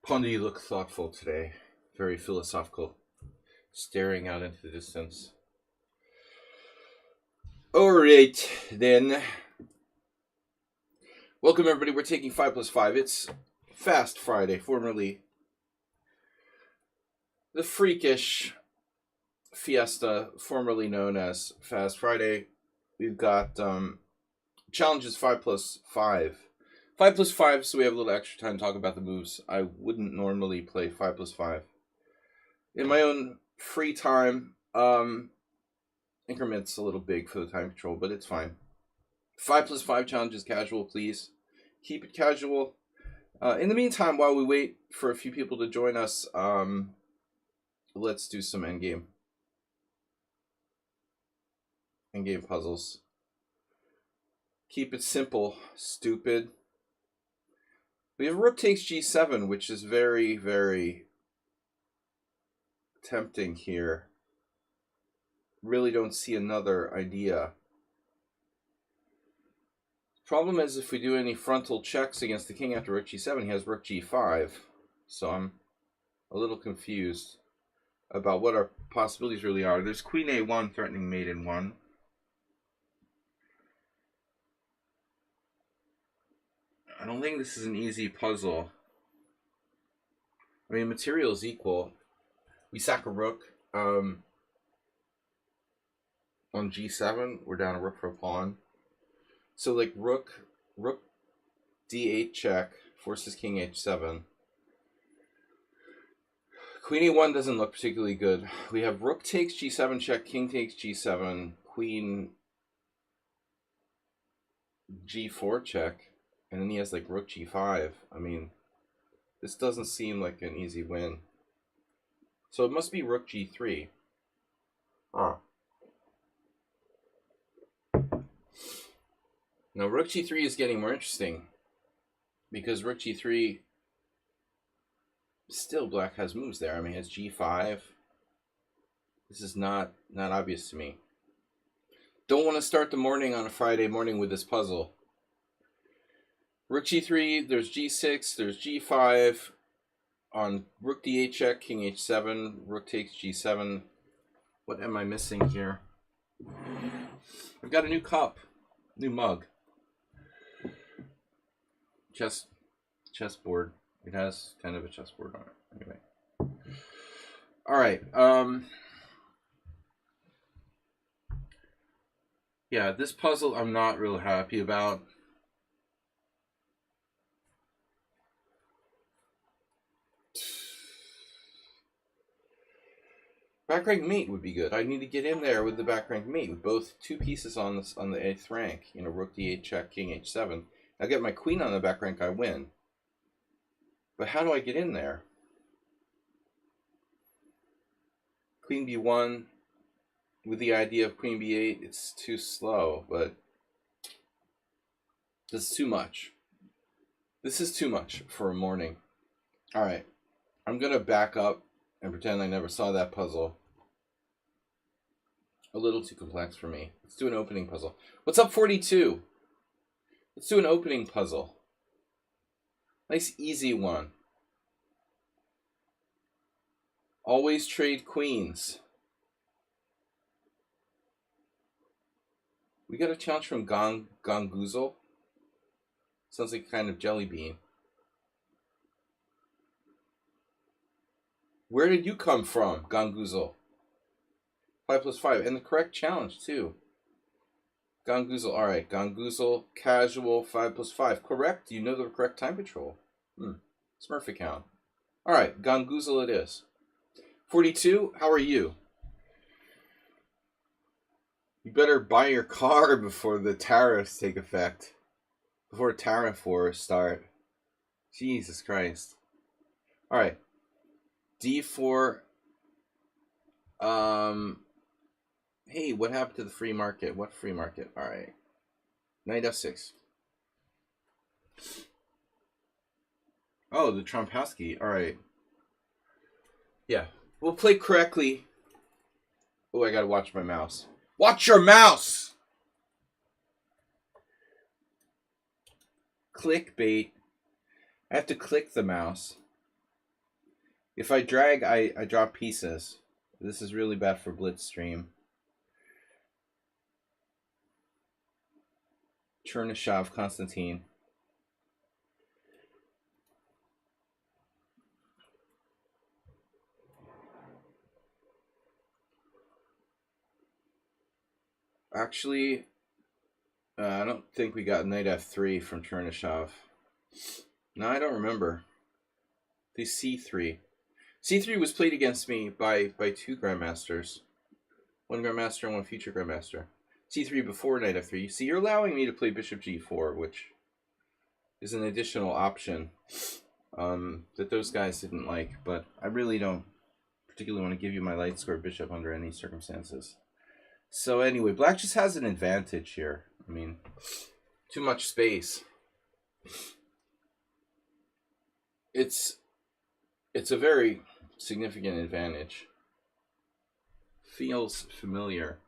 Pondy, you look thoughtful today. Very philosophical. Staring out into the distance. Alright, then. Welcome, everybody. We're taking 5 plus 5. It's Fast Friday, formerly the freakish fiesta, formerly known as Fast Friday. We've got challenges 5 plus 5. 5 plus 5, so we have a little extra time to talk about the moves. I wouldn't normally play 5 plus 5. In my own free time, increment's a little big for the time control, but it's fine. 5 plus 5 challenges casual, please. Keep it casual. In the meantime, while we wait for a few people to join us, let's do some endgame. Endgame puzzles. Keep it simple, stupid. We have rook takes g7, which is very, very tempting here. Really don't see another idea. Problem is, if we do any frontal checks against the king after rook g7, he has rook g5. So I'm a little confused about what our possibilities really are. There's queen a1 threatening mate in 1. I don't think this is an easy puzzle. I mean, material is equal. We sack a rook. On g7, we're down a rook for a pawn. So like rook d8 check forces king h7. Queen a1 doesn't look particularly good. We have rook takes g7 check, king takes g7, queen g4 check, and then he has like rook g5. I mean, this doesn't seem like an easy win. So it must be rook g3. Oh. Now rook g3 is getting more interesting because rook g3, still black has moves there. I mean, it has g5. This is not obvious to me. Don't want to start the morning on a Friday morning with this puzzle. Rook g3, there's g6, there's g5. On rook d8 check, king h7, rook takes g7. What am I missing here? I've got a new cup, new mug. Chessboard. It has kind of a chessboard on it. Anyway. Alright. Yeah, this puzzle I'm not real happy about. Back rank mate would be good. I need to get in there with the back rank mate with both two pieces on the 8th rank. You know, rook d8 check, king h7. I get my queen on the back rank, I win. But how do I get in there? Queen b1 with the idea of queen b8, it's too slow, but this is too much. This is too much for a morning. All right, I'm going to back up and pretend I never saw that puzzle. A little too complex for me. Let's do an opening puzzle. What's up, 42? Let's do an opening puzzle. Nice easy one. Always trade queens. We got a challenge from Gongoozle. Sounds like a kind of jelly bean. Where did you come from, Gongoozle? 5 plus 5. And the correct challenge, too. Gongoozle. All right. Gongoozle, casual, 5 plus 5. Correct? You know the correct time control. Smurf account. All right. Gongoozle it is. 42, how are you? You better buy your car before the tariffs take effect. Before tariff wars start. Jesus Christ. All right. D4. Hey, what happened to the free market? What free market? All right. Knight f6. Oh, the Trompowsky. All right. Yeah. We'll play correctly. Oh, I gotta watch my mouse. Watch your mouse! Clickbait. I have to click the mouse. If I drag, I drop pieces. This is really bad for Blitz stream. Chernyshov, Konstantin. Actually, I don't think we got knight f3 from Chernyshov. No, I don't remember. The c3. c3 was played against me by two grandmasters. One grandmaster and one future grandmaster. c3 before knight f3. See, you're allowing me to play bishop g4, which is an additional option that those guys didn't like, but I really don't particularly want to give you my light square bishop under any circumstances. So anyway, black just has an advantage here. I mean, too much space. It's a very significant advantage. Feels familiar.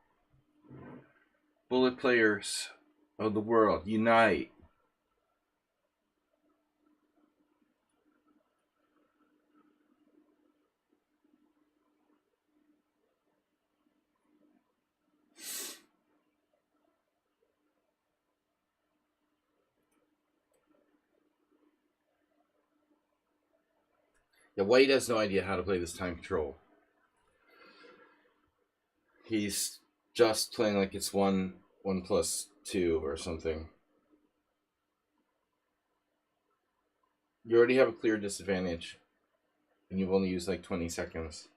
Bullet players of the world, unite. Yeah, White has no idea how to play this time control. He's just playing like it's 1+2 or something. You already have a clear disadvantage, and you've only used like 20 seconds.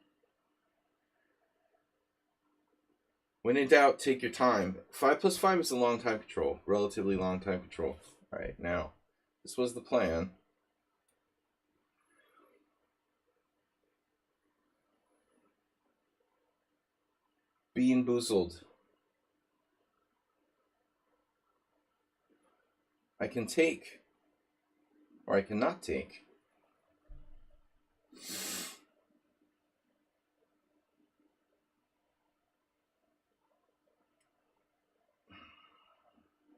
When in doubt, take your time. 5+5 is a long time control, relatively long time control. All right, now, this was the plan. Bean boozled. I can take, or I cannot take.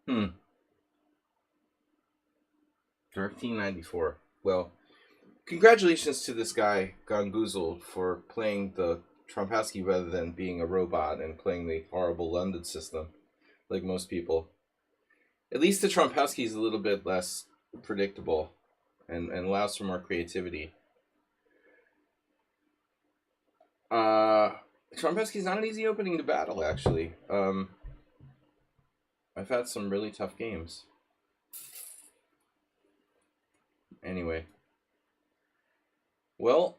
Hmm. 1394. Well, congratulations to this guy, Gone Boozled, for playing the Trompowsky rather than being a robot and playing the horrible London system, like most people. At least the Trompowsky is a little bit less predictable and allows for more creativity. Trompowsky is not an easy opening to battle, actually. I've had some really tough games. Anyway. Well,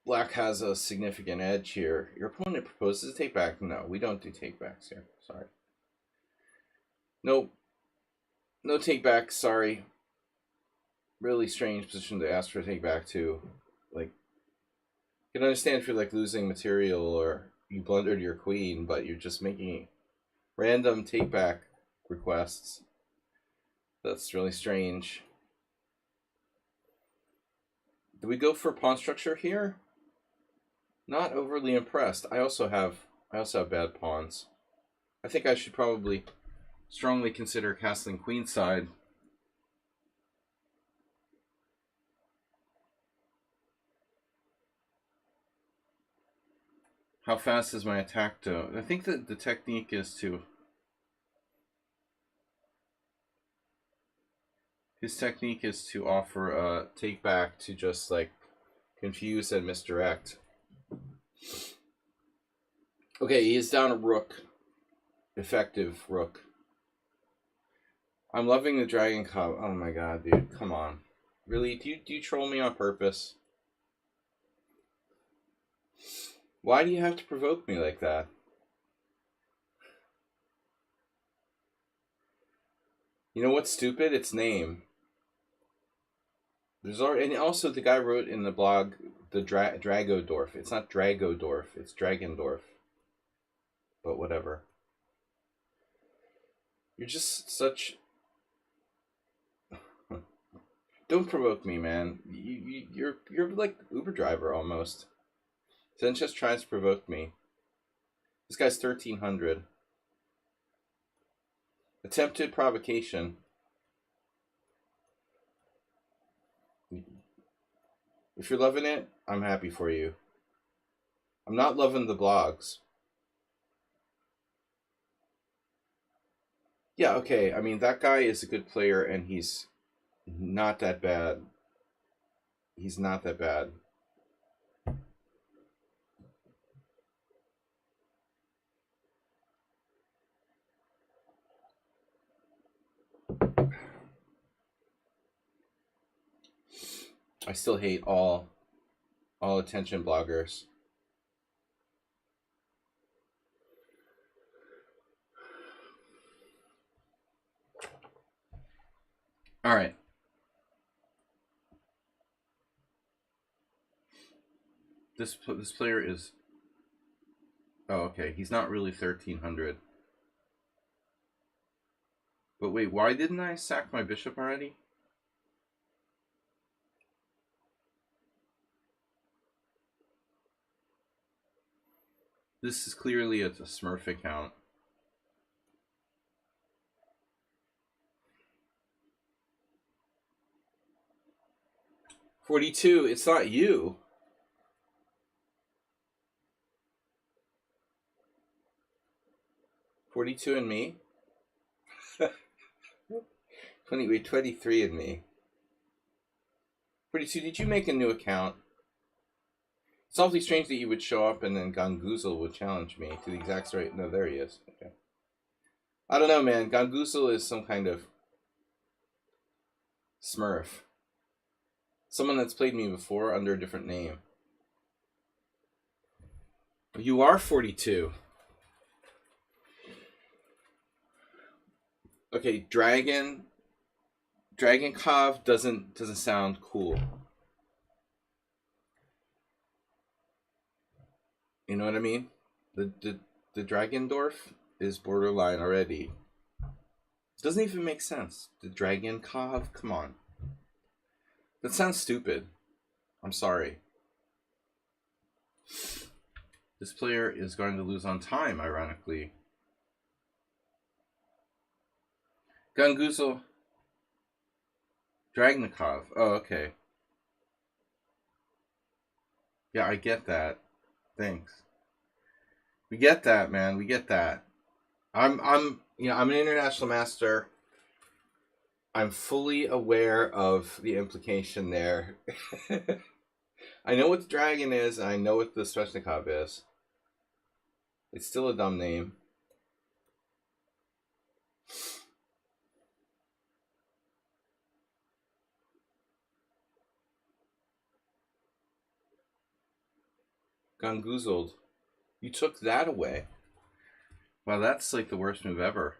black has a significant edge here. Your opponent proposes a take back. No, we don't do take backs here. Sorry. Nope. No take back, sorry. Really strange position to ask for a take back too. Like, you can understand if you're like losing material or you blundered your queen, but you're just making random take back requests. That's really strange. Do we go for pawn structure here? Not overly impressed. I also have bad pawns. I think I should probably strongly consider castling queenside. How fast is my attack to? I think that the technique is to... His technique is to offer a take back to just like confuse and misdirect. Okay, he is down a rook. Effective rook. I'm loving the Dragon Cup. Oh my god, dude. Come on. Really? Do you troll me on purpose? Why do you have to provoke me like that? You know what's stupid? Its name. There's already, and also the guy wrote in the blog the Dragodorf. It's not Dragodorf, it's Dragendorf. But whatever. You're just such... Don't provoke me, man. You're like Uber driver almost. Sanchez tries to provoke me. This guy's 1300. Attempted provocation. If you're loving it, I'm happy for you. I'm not loving the blogs. Yeah, okay. I mean, that guy is a good player, and he's not that bad. He's not that bad. I still hate all attention bloggers. All right. This player is... Oh, okay. He's not really 1300. But wait, why didn't I sack my bishop already? This is clearly a Smurf account. $42. It's not you. $42 and me. 23 and me. 42. Did you make a new account? It's awfully strange that you would show up and then Ganguzel would challenge me to the exact right. No, there he is. Okay. I don't know, man. Ganguzel is some kind of Smurf. Someone that's played me before under a different name. You are 42. Okay, Dragon Cov doesn't sound cool. You know what I mean? The Dragendorf is borderline already. It doesn't even make sense. The Dragon Cov, come on. That sounds stupid. I'm sorry. This player is going to lose on time, ironically. Ganguzel. Dragnikov. Oh, okay. Yeah, I get that. Thanks. We get that, man. We get that. I'm an international master. I'm fully aware of the implication there. I know what the dragon is, and I know what the Sveshnikov is. It's still a dumb name. Ganguzeled. You took that away. Wow, that's like the worst move ever.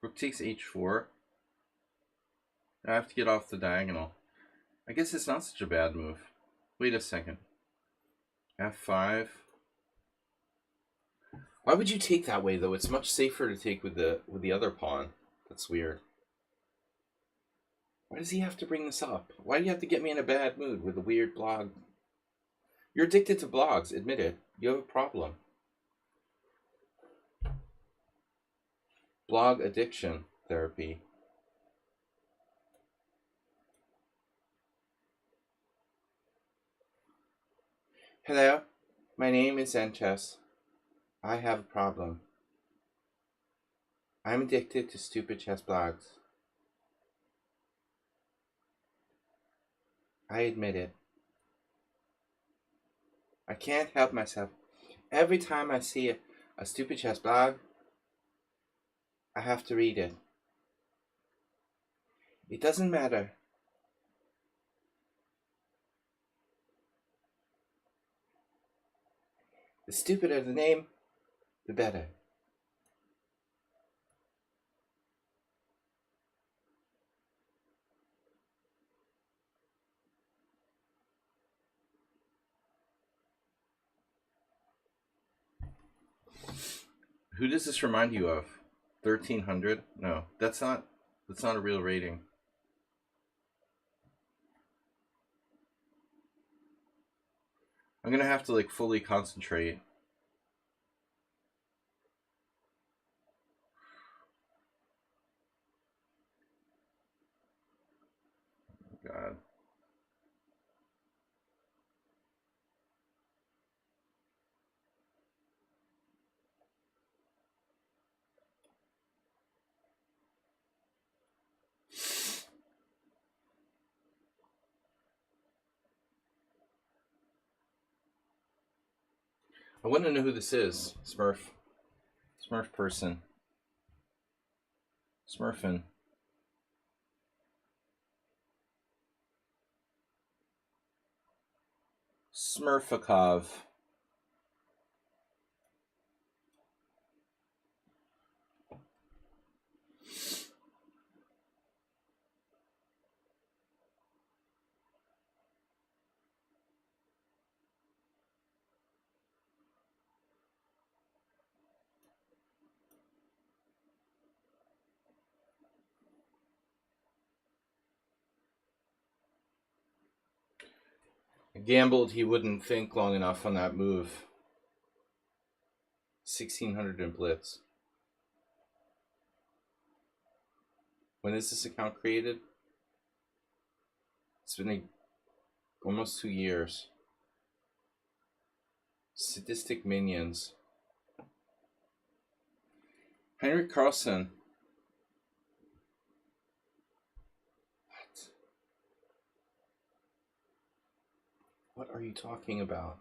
Rook takes h4. I have to get off the diagonal. I guess it's not such a bad move. Wait a second. f5. Why would you take that way, though? It's much safer to take with the other pawn. That's weird. Why does he have to bring this up? Why do you have to get me in a bad mood with a weird blog? You're addicted to blogs. Admit it. You have a problem. Blog addiction therapy. Hello, my name is Zenchess. I have a problem. I'm addicted to stupid chess blogs. I admit it. I can't help myself. Every time I see a stupid chess blog, I have to read it. It doesn't matter. The stupider the name, the better. Who does this remind you of? 1300? No, that's not a real rating. I'm gonna have to like fully concentrate. I want to know who this is. Smurf. Smurf person. Smurfin. Smurfikov. I gambled he wouldn't think long enough on that move. 1600 in Blitz. When is this account created? It's been almost 2 years. Sadistic minions. Heinrich Carlson. What are you talking about?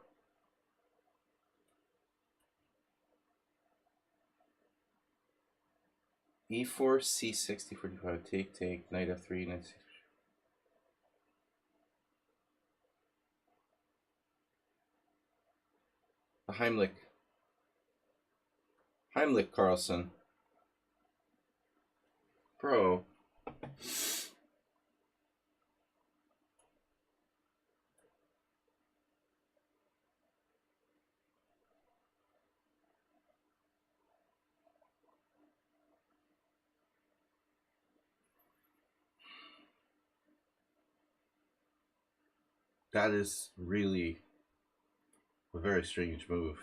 E4, C6, D45, take, knight F3, knight 6. The Heimlich. Heimlich Carlson. Bro. That is really a very strange move.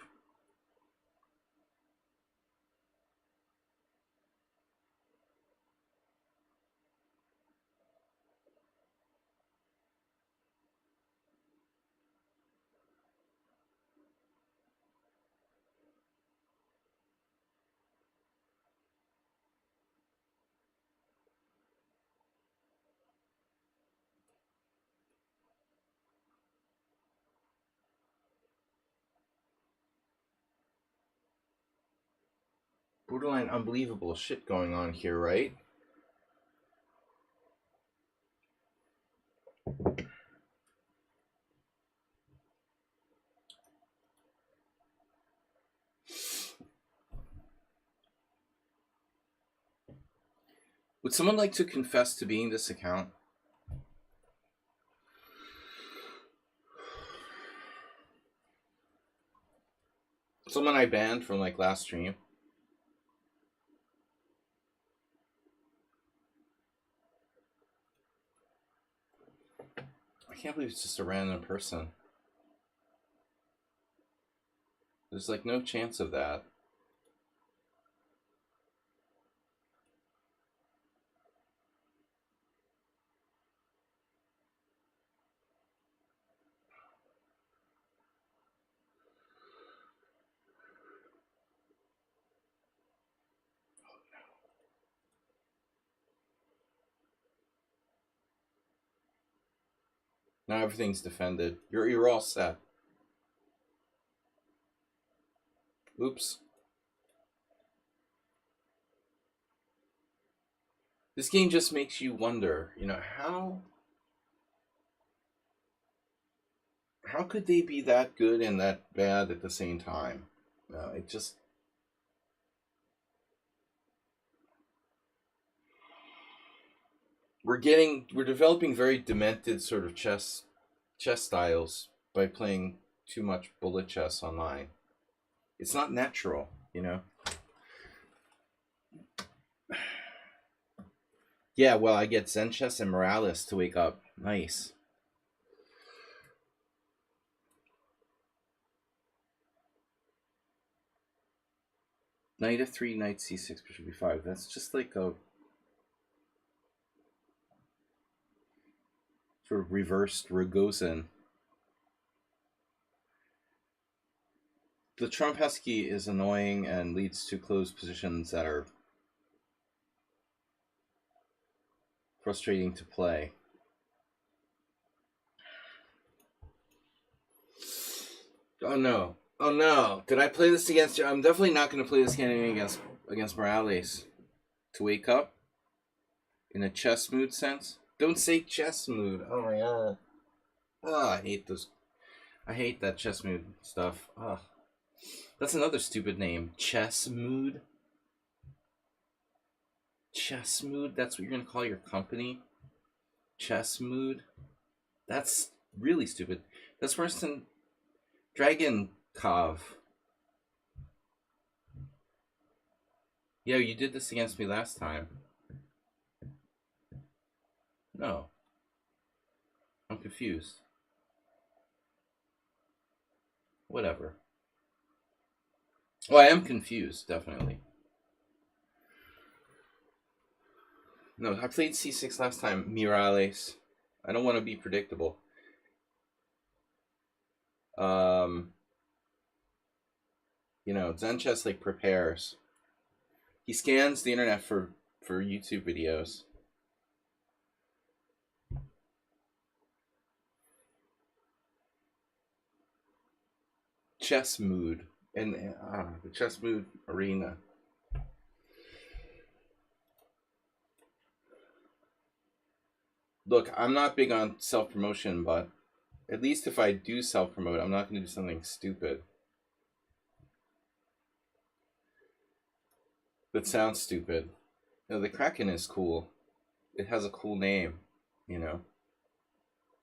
Borderline unbelievable shit going on here, right? Would someone like to confess to being this account? Someone I banned from like last stream. I can't believe it's just a random person. There's like no chance of that. Now everything's defended. You're all set. Oops. This game just makes you wonder, you know, how could they be that good and that bad at the same time? It just we're developing very demented sort of chess styles by playing too much bullet chess online. It's not natural, you know. Yeah, well, I get Zen Chess and Morales to wake up. Nice. Knight F3, Knight C6, Bishop B5. That's just like a sort of reversed Rogozin. The Trompesky is annoying and leads to closed positions that are frustrating to play. Oh no. Oh no! Did I play this against you? I'm definitely not going to play this game against Morales. To wake up in a chess mood sense. Don't say chess mood. Oh my god. Oh, I hate those. I hate that chess mood stuff. Oh, that's another stupid name. Chess mood. Chess mood. That's what you're going to call your company. Chess mood. That's really stupid. That's worse than Dragon Cov. Yo, you did this against me last time. No. I'm confused. Whatever. Well, I am confused, definitely. No, I played c6 last time, Mirales. I don't want to be predictable. You know, Zen Chess like prepares. He scans the internet for YouTube videos. Chess mood and the chess mood arena. Look, I'm not big on self-promotion, but at least if I do self-promote, I'm not going to do something stupid that sounds stupid. You know, the Kraken is cool. It has a cool name, you know.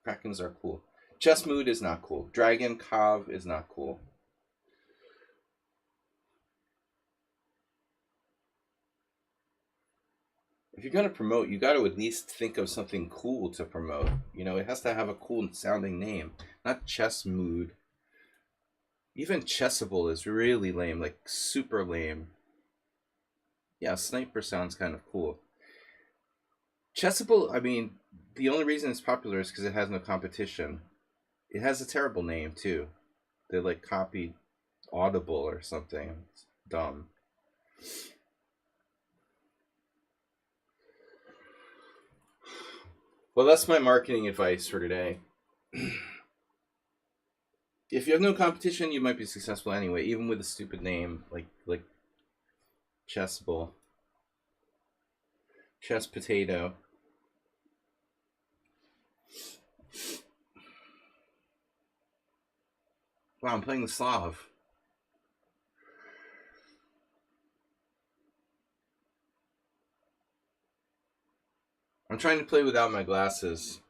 Krakens are cool. Chess mood is not cool. Dragon Cov is not cool. If you're going to promote, you got to at least think of something cool to promote. You know, it has to have a cool sounding name, not chess mood. Even Chessable is really lame, like super lame. Yeah, Sniper sounds kind of cool. Chessable, I mean, the only reason it's popular is because it has no competition. It has a terrible name, too. They like copied Audible or something. It's dumb. Well, that's my marketing advice for today. If you have no competition, you might be successful anyway, even with a stupid name like Chessable. Chess Potato. Wow, I'm playing the Slav. I'm trying to play without my glasses.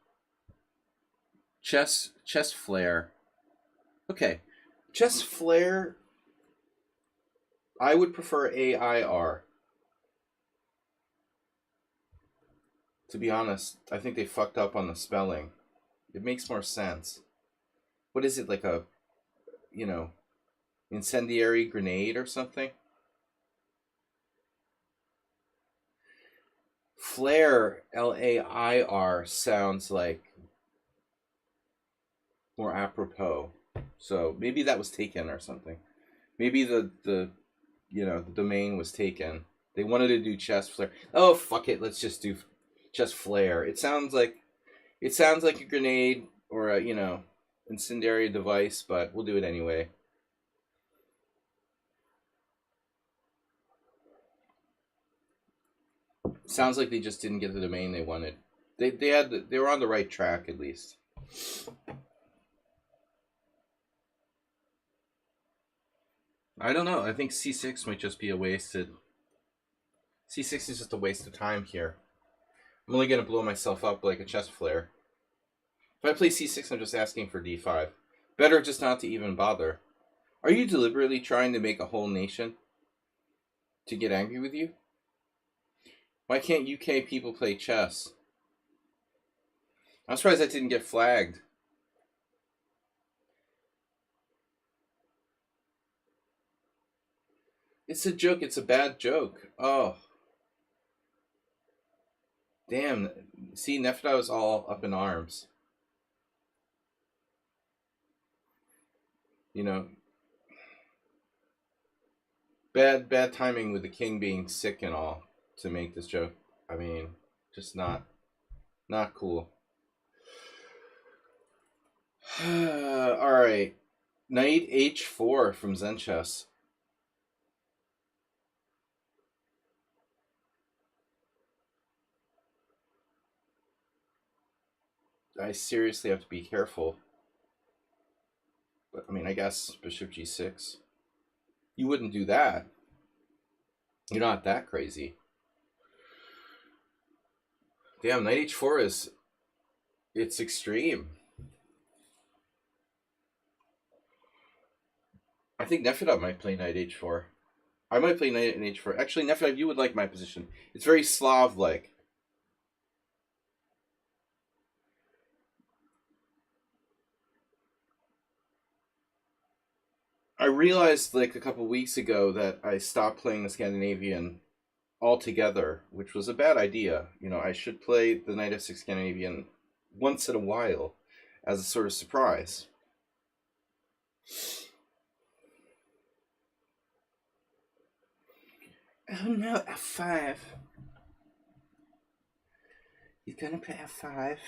Chess Flare. Okay. Chess Flare, I would prefer AIR. To be honest, I think they fucked up on the spelling. It makes more sense. What is it, like a, you know, incendiary grenade or something? Flare, LAIR, sounds like more apropos. So maybe that was taken or something. Maybe the you know, the domain was taken. They wanted to do chess flare. Oh fuck it, let's just do chess flare. It sounds like a grenade or a, you know, incendiary device, but we'll do it anyway. Sounds like they just didn't get the domain they wanted. They were on the right track at least. I don't know. I think C6 might just be a wasted. C6 is just a waste of time here. I'm only gonna blow myself up like a chess flare. If I play C6, I'm just asking for D5. Better just not to even bother. Are you deliberately trying to make a whole nation to get angry with you? Why can't UK people play chess? I'm surprised I didn't get flagged. It's a joke. It's a bad joke. Oh. Damn. See, Nefta was all up in arms. You know, bad timing with the king being sick and all to make this joke. I mean, just not cool. All right. Knight h4 from Zen Chess. I seriously have to be careful. But, I mean, I guess bishop g6. You wouldn't do that. You're not that crazy. Damn, knight h4 is... It's extreme. I think Nefedov might play knight h4. I might play knight in h4. Actually, Nefedov, you would like my position. It's very Slav-like. I realized like a couple weeks ago that I stopped playing the Scandinavian altogether, which was a bad idea. You know, I should play the knight f6 Scandinavian once in a while as a sort of surprise. Oh no, f5. He's gonna play f5.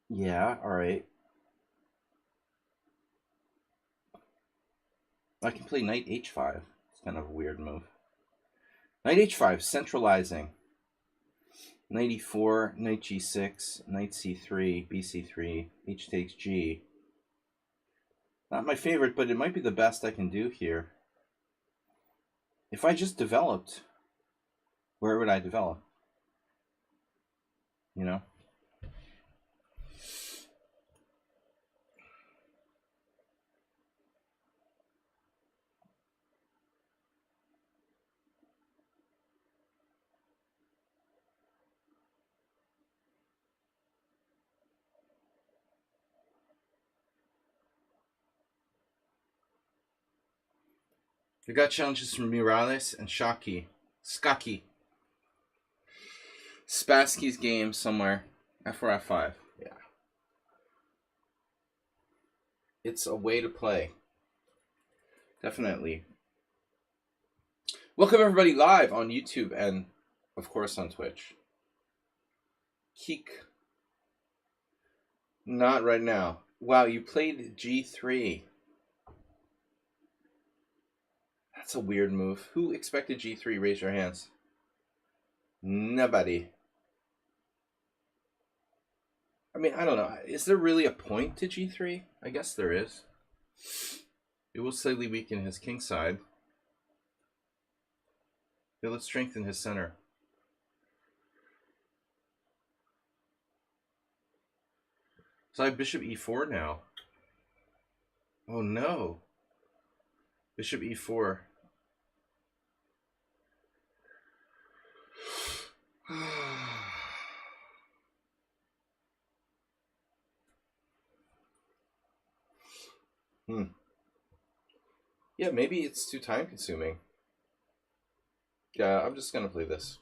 Yeah, alright. I can play knight h5. It's kind of a weird move. Knight h5, centralizing. Knight e4, knight g6, knight c3, bc3, h takes g. Not my favorite, but it might be the best I can do here. If I just developed, where would I develop? You know? I got challenges from Morales and Skaki. Spassky's game somewhere. F4, F5. Yeah. It's a way to play. Definitely. Welcome everybody live on YouTube and, of course, on Twitch. Keek. Not right now. Wow, you played G3. That's a weird move. Who expected G3? Raise your hands. Nobody. I mean, I don't know. Is there really a point to G3? I guess there is. It will slightly weaken his king side. It will strengthen his center. So I have bishop e4 now. Oh no. Bishop e4. Yeah, maybe it's too time consuming. Yeah, I'm just gonna play this.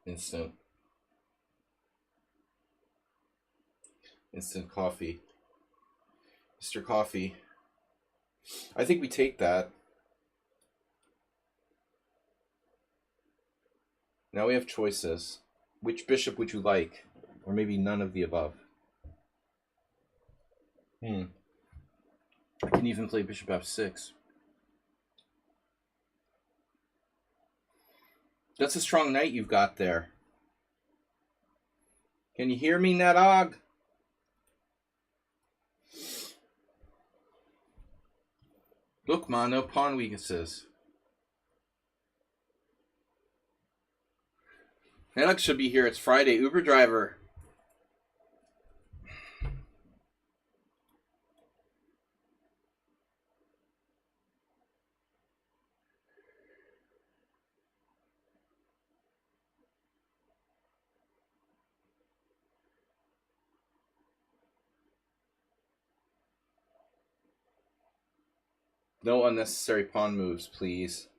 Instant. Instant coffee. Mr. Coffee. I think we take that. Now we have choices. Which bishop would you like? Or maybe none of the above. I can even play bishop f6. That's a strong knight you've got there. Can you hear me, Nadog? Look, ma, no pawn weaknesses. Nadog should be here. It's Friday. Uber driver. No unnecessary pawn moves, please.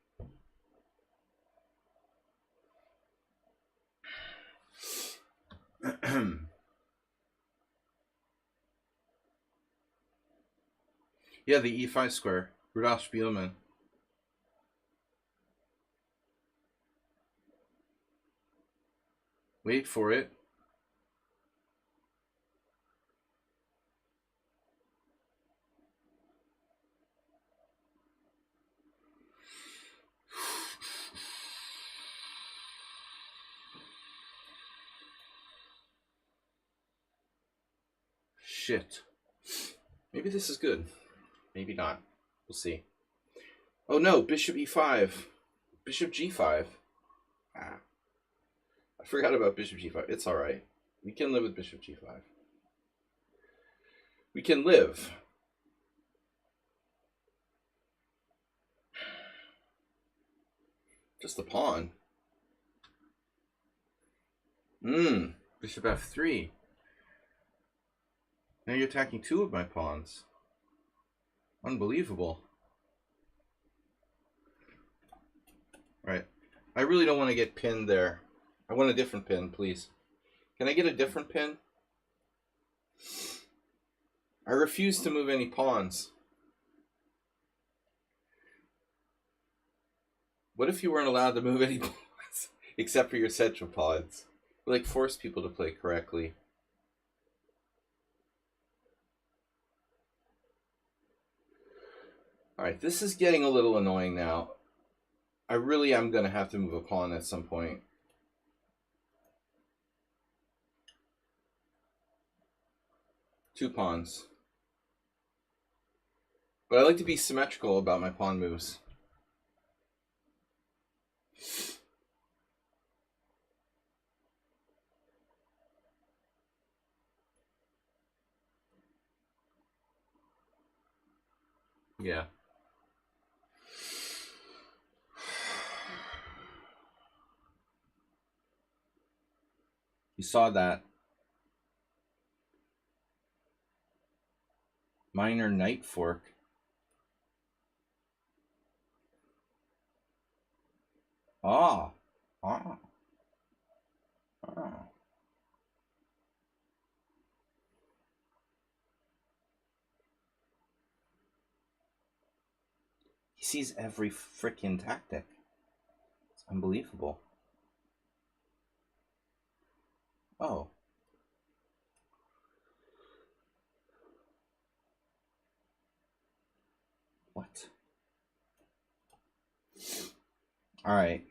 Yeah, the e5 square. Rudolf Spielmann. Wait for it. Shit. Maybe this is good. Maybe not. We'll see. Oh no, bishop e5. Bishop g5. Ah. I forgot about bishop g5. It's alright. We can live with bishop g5. We can live. Just a pawn. Bishop f3. Now you're attacking two of my pawns. Unbelievable. Right. I really don't want to get pinned there. I want a different pin, please. Can I get a different pin? I refuse to move any pawns. What if you weren't allowed to move any pawns except for your central pawns? Like, force people to play correctly. Alright, this is getting a little annoying now. I really am going to have to move a pawn at some point. Two pawns. But I like to be symmetrical about my pawn moves. Yeah. You saw that. Minor knight fork. Ah. Ah. Ah. He sees every freaking tactic. It's unbelievable. Oh. What? All right.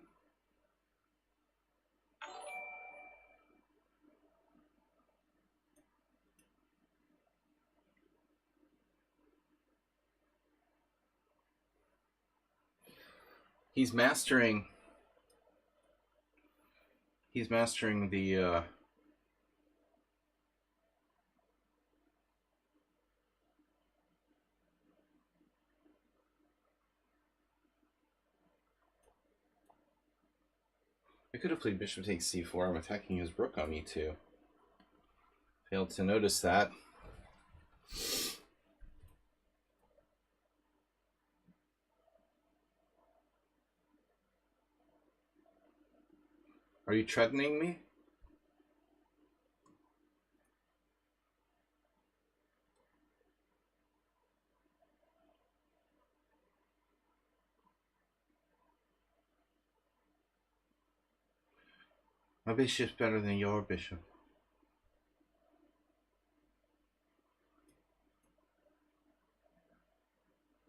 He's mastering the I could have played bishop takes c4. I'm attacking his rook on e2. Failed to notice that. Are you threatening me? My bishop's better than your bishop.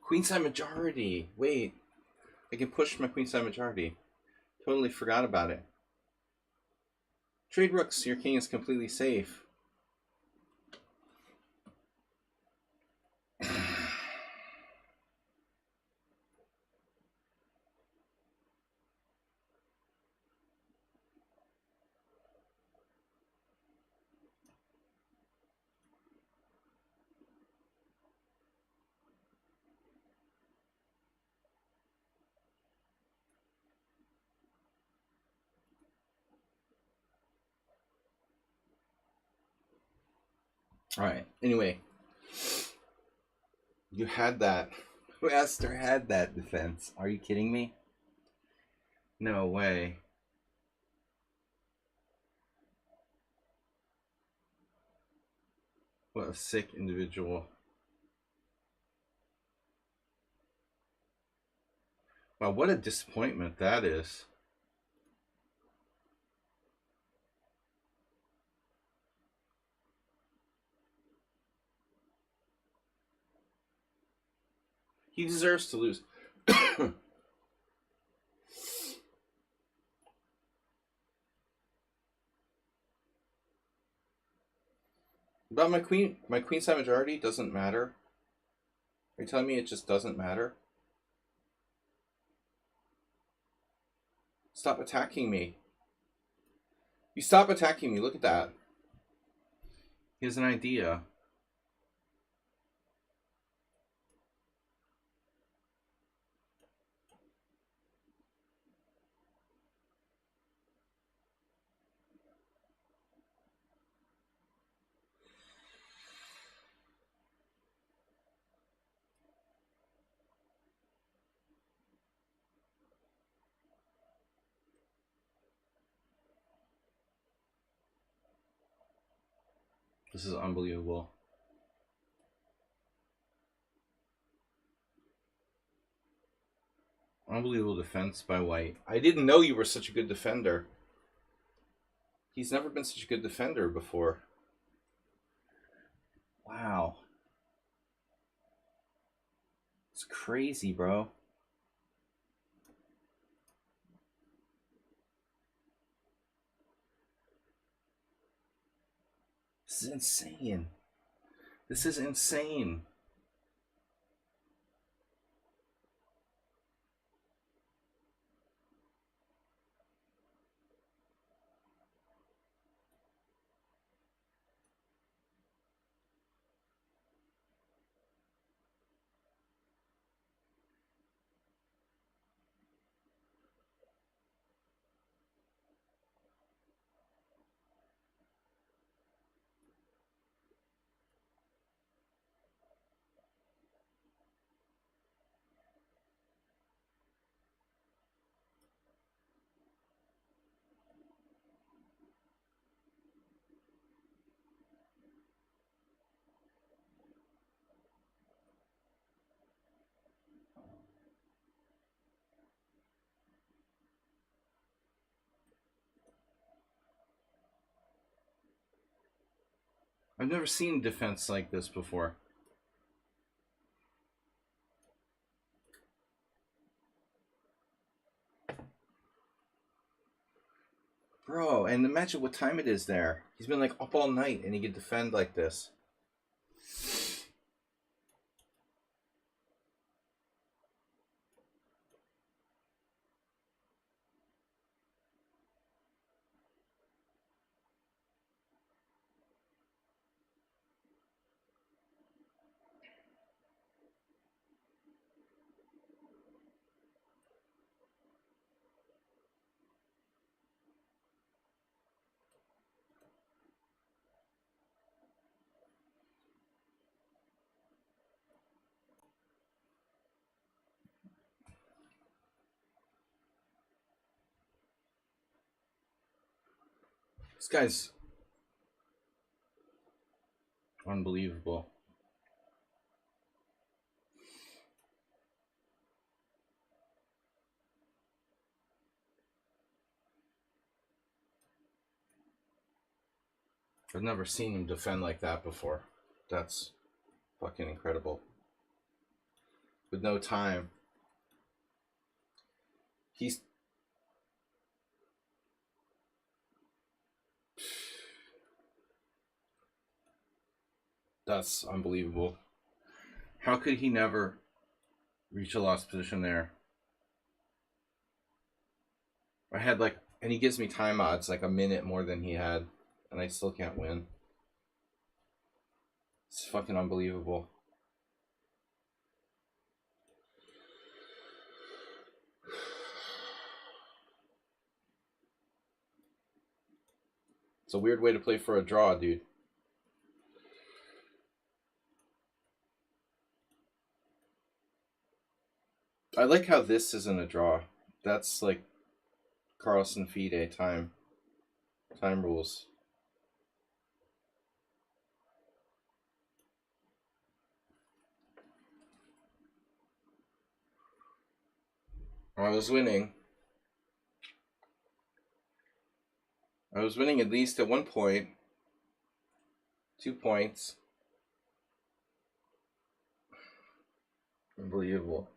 Queenside majority. Wait. I can push my queenside majority. Totally forgot about it. Trade rooks. Your king is completely safe. All right. Anyway, you had that. Master had that defense. Are you kidding me? No way. What a sick individual. Wow, what a disappointment that is. He deserves to lose. About my queenside majority doesn't matter. Are you telling me it just doesn't matter? Stop attacking me. You stop attacking me. Look at that. He has an idea. This is unbelievable. Unbelievable defense by White. I didn't know you were such a good defender. He's never been such a good defender before. Wow. It's crazy, bro. This is insane. This is insane. I've never seen defense like this before. Bro, and imagine what time it is there. He's been like up all night and he can defend like this. This guy's unbelievable. I've never seen him defend like that before. That's fucking incredible. With no time. He's... That's unbelievable. How could he never reach a lost position there? I had like... And he gives me time odds like a minute more than he had. And I still can't win. It's fucking unbelievable. It's a weird way to play for a draw, dude. I like how this isn't a draw. That's like Carlson FIDE time rules. I was winning. I was winning at least at 1 point. 2 points. Unbelievable.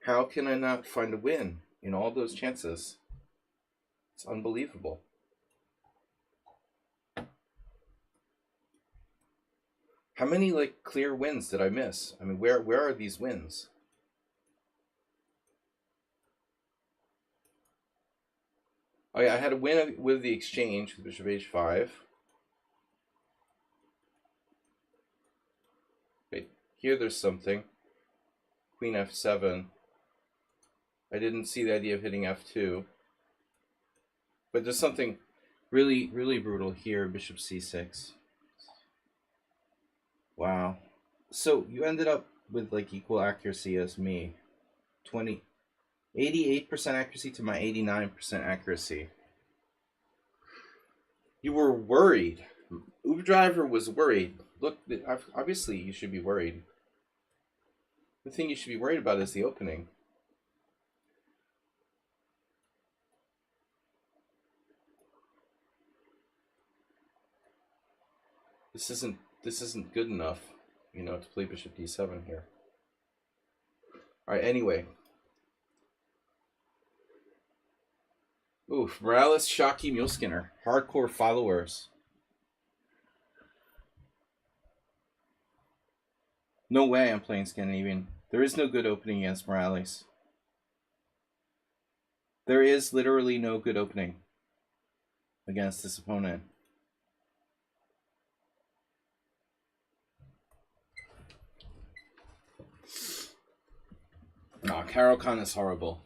How can I not find a win in all those chances? It's unbelievable. How many like clear wins did I miss? I mean, where are these wins? Oh yeah, I had a win with the exchange with Bishop H5. Okay, here there's something. Queen F7. I didn't see the idea of hitting F2. But there's something really, really brutal here, Bishop C6. Wow. So you ended up with like equal accuracy as me. 88% accuracy to my 89% accuracy. You were worried. Uber Driver was worried. Look, obviously you should be worried. The thing you should be worried about is the opening. This isn't good enough, you know, to play Bishop D7 here. All right, anyway. Oof, Morales, Shockey, Muleskinner. Hardcore followers. No way I'm playing Scandinavian. There is no good opening against Morales. There is literally no good opening against this opponent. No, Caro-Kann is horrible.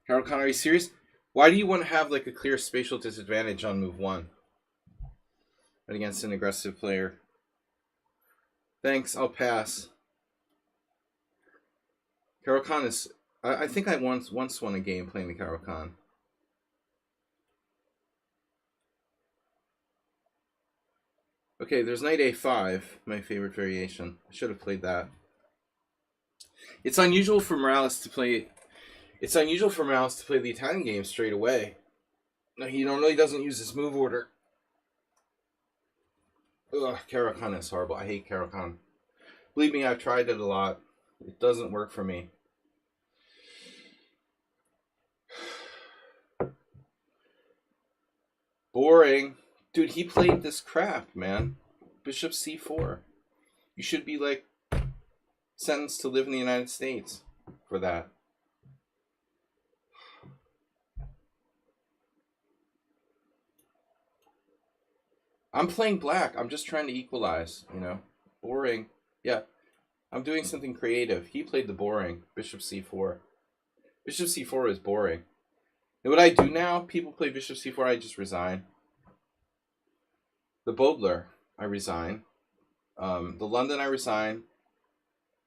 Caro-Kann, are you serious? Why do you want to have like a clear spatial disadvantage on move 1? But against an aggressive player. Thanks, I'll pass. Caro-Kann is... I think I once won a game playing the Caro-Kann. Okay, there's Knight A5, my favorite variation. I should have played that. It's unusual for Morales to play... It's unusual for Morales to play the Italian game straight away. No, he normally doesn't use his move order. Ugh, Caro-Kann is horrible. I hate Caro-Kann. Believe me, I've tried it a lot. It doesn't work for me. Boring. Dude, he played this crap, man. Bishop C4. You should be, like, sentenced to live in the United States for that. I'm playing black. I'm just trying to equalize, you know. Boring. Yeah. I'm doing something creative. He played the boring. Bishop C4. Bishop C4 is boring. And what I do now, people play Bishop C4, I just resign. The Bodler, I resign. The London, I resign.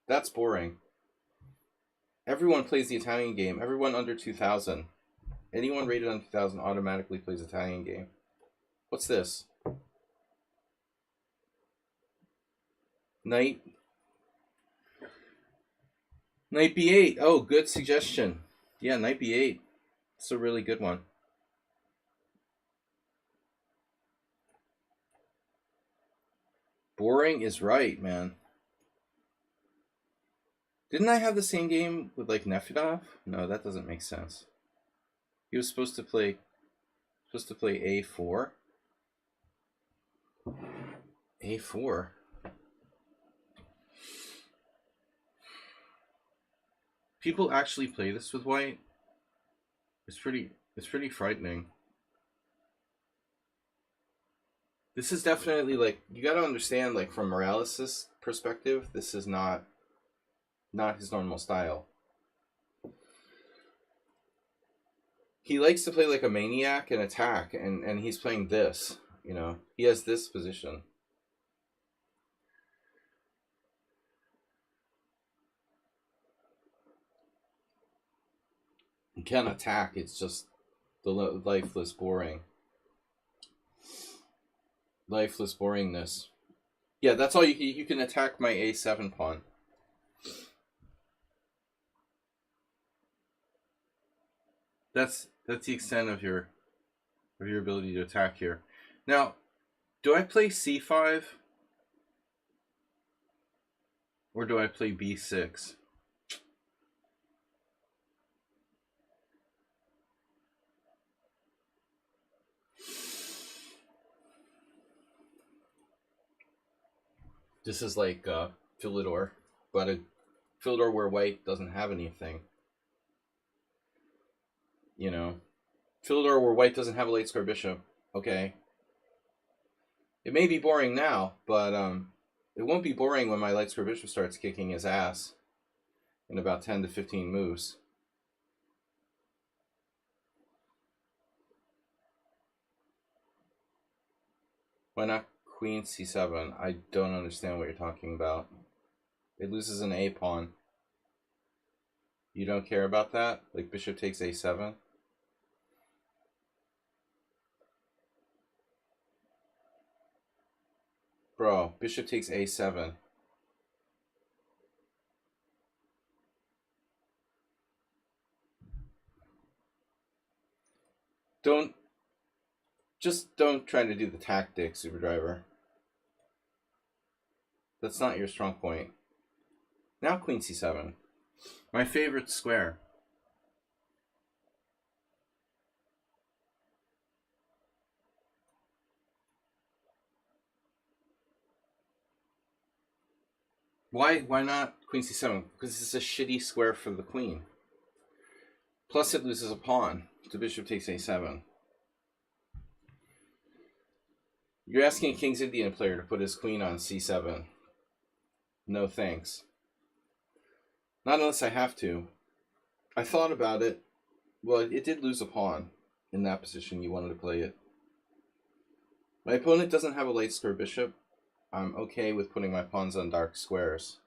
That's boring. Everyone plays the Italian game. Everyone under 2,000. Anyone rated under 2,000 automatically plays Italian game. What's this? Knight B8. Oh, good suggestion. Yeah, Knight B8. It's a really good one. Boring is right, man. Didn't I have the same game with like Nefedov? No, that doesn't make sense. He was supposed to play A4. A4. People actually play this with white. It's pretty frightening. This is definitely like, you got to understand, like, from Morales' perspective, this is not his normal style. He likes to play like a maniac and attack, and he's playing this, you know. He has this position. You can't attack, it's just the lifeless boring. Lifeless boringness. Yeah, that's all you can attack my A7 pawn. That's the extent of your ability to attack here. Now, do I play C5? Or do I play b6? This is like Philidor, but a Philidor where white doesn't have anything. You know, Philidor where white doesn't have a late square bishop. Okay. It may be boring now, but it won't be boring when my light square bishop starts kicking his ass in about 10 to 15 moves. Why not queen c7? I don't understand what you're talking about. It loses an a pawn. You don't care about that? Like bishop takes a7? Bro, bishop takes a7. Just don't try to do the tactic, Superdriver. That's not your strong point. Now queen c7. My favorite square. Why not queen c7? Because it's a shitty square for the queen. Plus it loses a pawn. The bishop takes a7. You're asking a King's Indian player to put his queen on c7. No thanks. Not unless I have to. I thought about it. Well, it did lose a pawn in that position. You wanted to play it. My opponent doesn't have a late square bishop. I'm okay with putting my pawns on dark squares.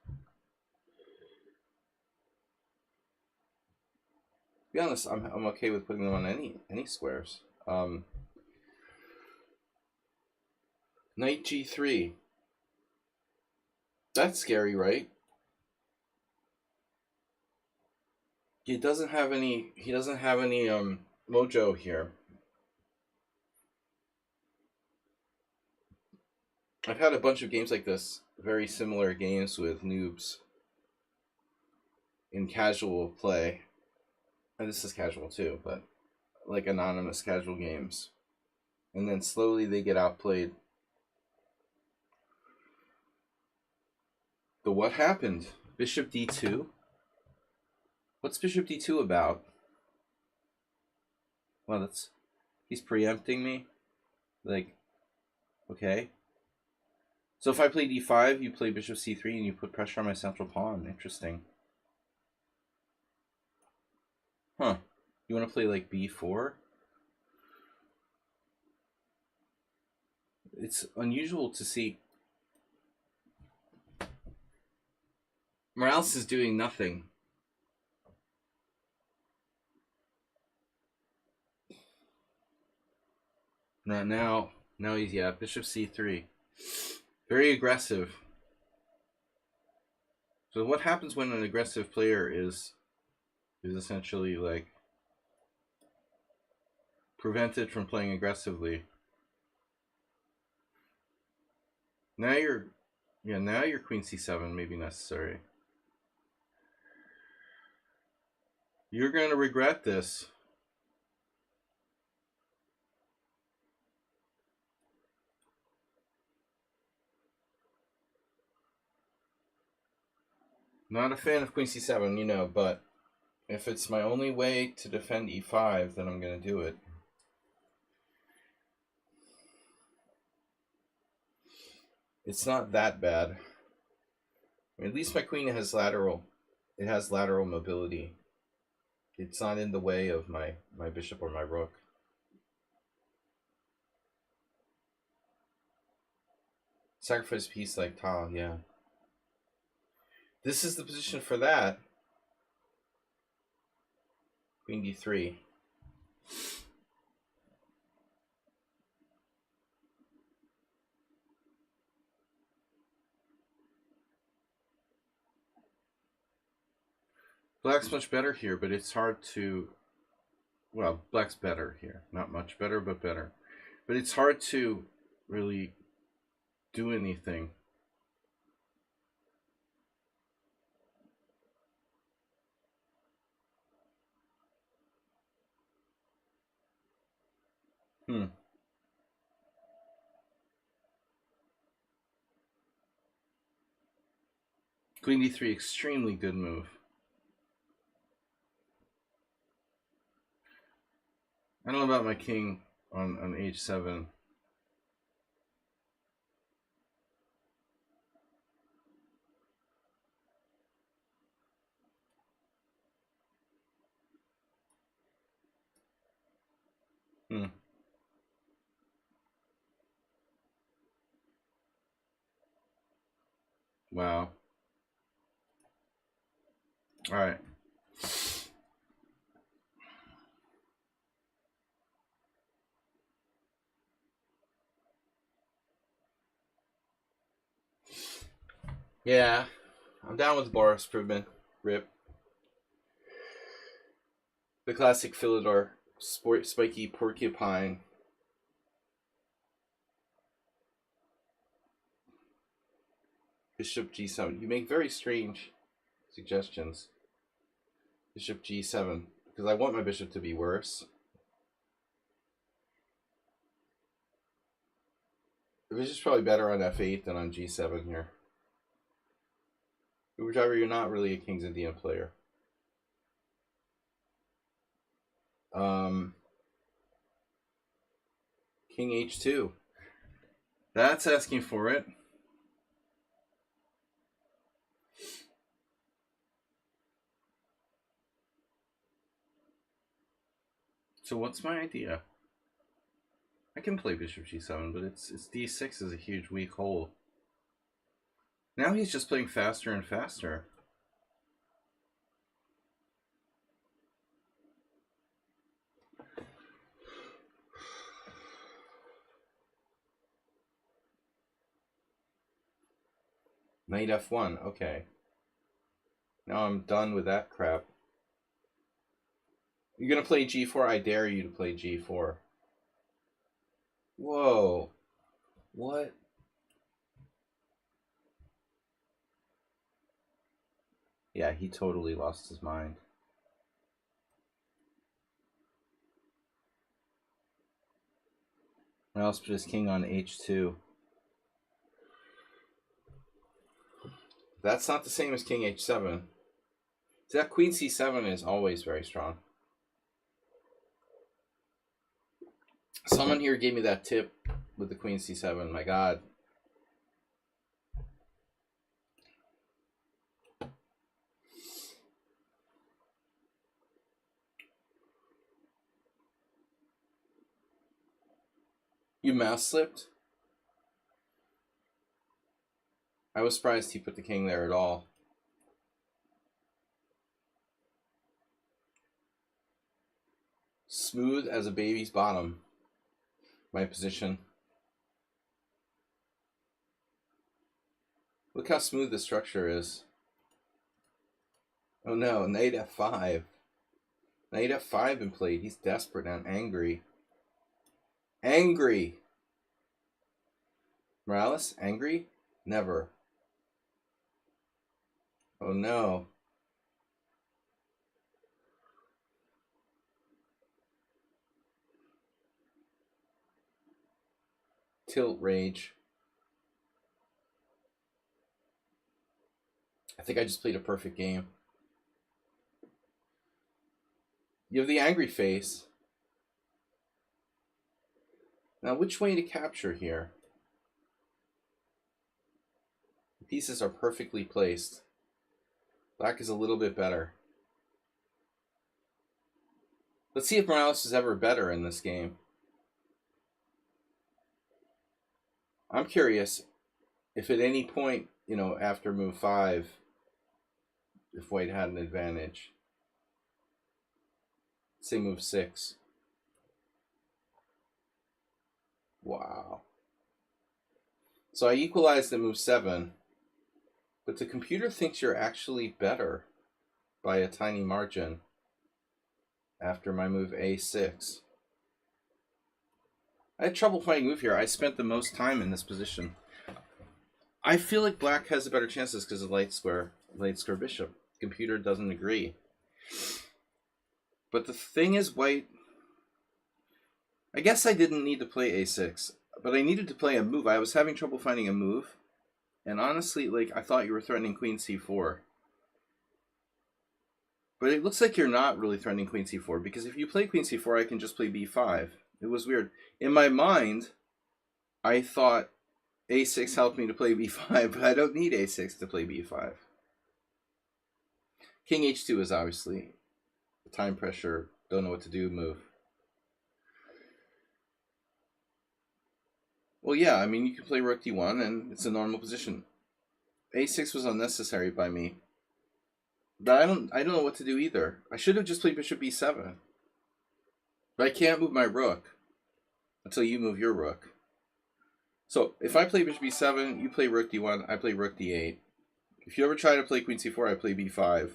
To be honest, I'm okay with putting them on any squares. Knight g3. That's scary, right? He doesn't have any mojo here. I've had a bunch of games like this, very similar games with noobs in casual play. And this is casual too, but like anonymous casual games. And then slowly they get outplayed. The what happened? Bishop d2? What's bishop d2 about? Well, he's preempting me. Like, okay. So if I play d5, you play bishop c3 and you put pressure on my central pawn. Interesting. Huh. You want to play like b4? It's unusual to see. Morales is doing nothing. Now he's, yeah, bishop c3. Very aggressive. So what happens when an aggressive player is essentially like prevented from playing aggressively? Now your queen c7 may be necessary. You're going to regret this. Not a fan of queen c7, you know, but if it's my only way to defend e5, then I'm going to do it. It's not that bad. I mean, at least my queen has lateral. It has lateral mobility. It's not in the way of my bishop or my rook. Sacrifice piece like Tal, yeah. This is the position for that. Queen d3. Black's much better here, but it's hard to... Well, black's better here. Not much better, but better. But it's hard to really do anything. Hmm. Queen d3, extremely good move. I don't know about my king on h7. Hmm. Wow. All right. Yeah, I'm down with Boris Prudman. Rip. The classic Philidor spiky porcupine. Bishop g7. You make very strange suggestions. Bishop g7. Because I want my bishop to be worse. The bishop's probably better on f8 than on g7 here. Uber driver, you're not really a King's Indian player. King h2. That's asking for it. So what's my idea? I can play bishop g7, but it's d6 is a huge weak hole. Now he's just playing faster and faster. Knight f1, okay. Now I'm done with that crap. You're gonna play g4? I dare you to play g4. Whoa. What? Yeah, he totally lost his mind. I also put his king on h2. That's not the same as king h7. See, that queen c7 is always very strong. Someone here gave me that tip with the queen c7. My God. You mouse slipped? I was surprised he put the king there at all. Smooth as a baby's bottom. My position. Look how smooth the structure is. Oh no, knight f5. Knight f5 been played. He's desperate and angry. Angry! Morales? Angry? Never. Oh no. Tilt rage. I think I just played a perfect game. You have the angry face. Now, which way to capture here? The pieces are perfectly placed. Black is a little bit better. Let's see if Morales is ever better in this game. I'm curious if at any point, you know, after move 5, if White had an advantage. Say move 6. Wow. So I equalized at move 7, but the computer thinks you're actually better by a tiny margin after my move a6. I had trouble playing move here. I spent the most time in this position. I feel like black has the better chances because of light square bishop. Computer doesn't agree. But the thing is, white I guess I didn't need to play a6, but I needed to play a move. I was having trouble finding a move, and honestly, like, I thought you were threatening queen c4. But it looks like you're not really threatening queen c4, because if you play queen c4, I can just play b5. It was weird. In my mind, I thought a6 helped me to play b5, but I don't need a6 to play b5. King h2 is obviously the time pressure, don't know what to do move. Well, yeah, I mean, you can play rook d1, and it's a normal position. a6 was unnecessary by me. But I don't know what to do either. I should have just played bishop b7. But I can't move my rook until you move your rook. So if I play bishop b7, you play rook d1, I play rook d8. If you ever try to play queen c4, I play b5.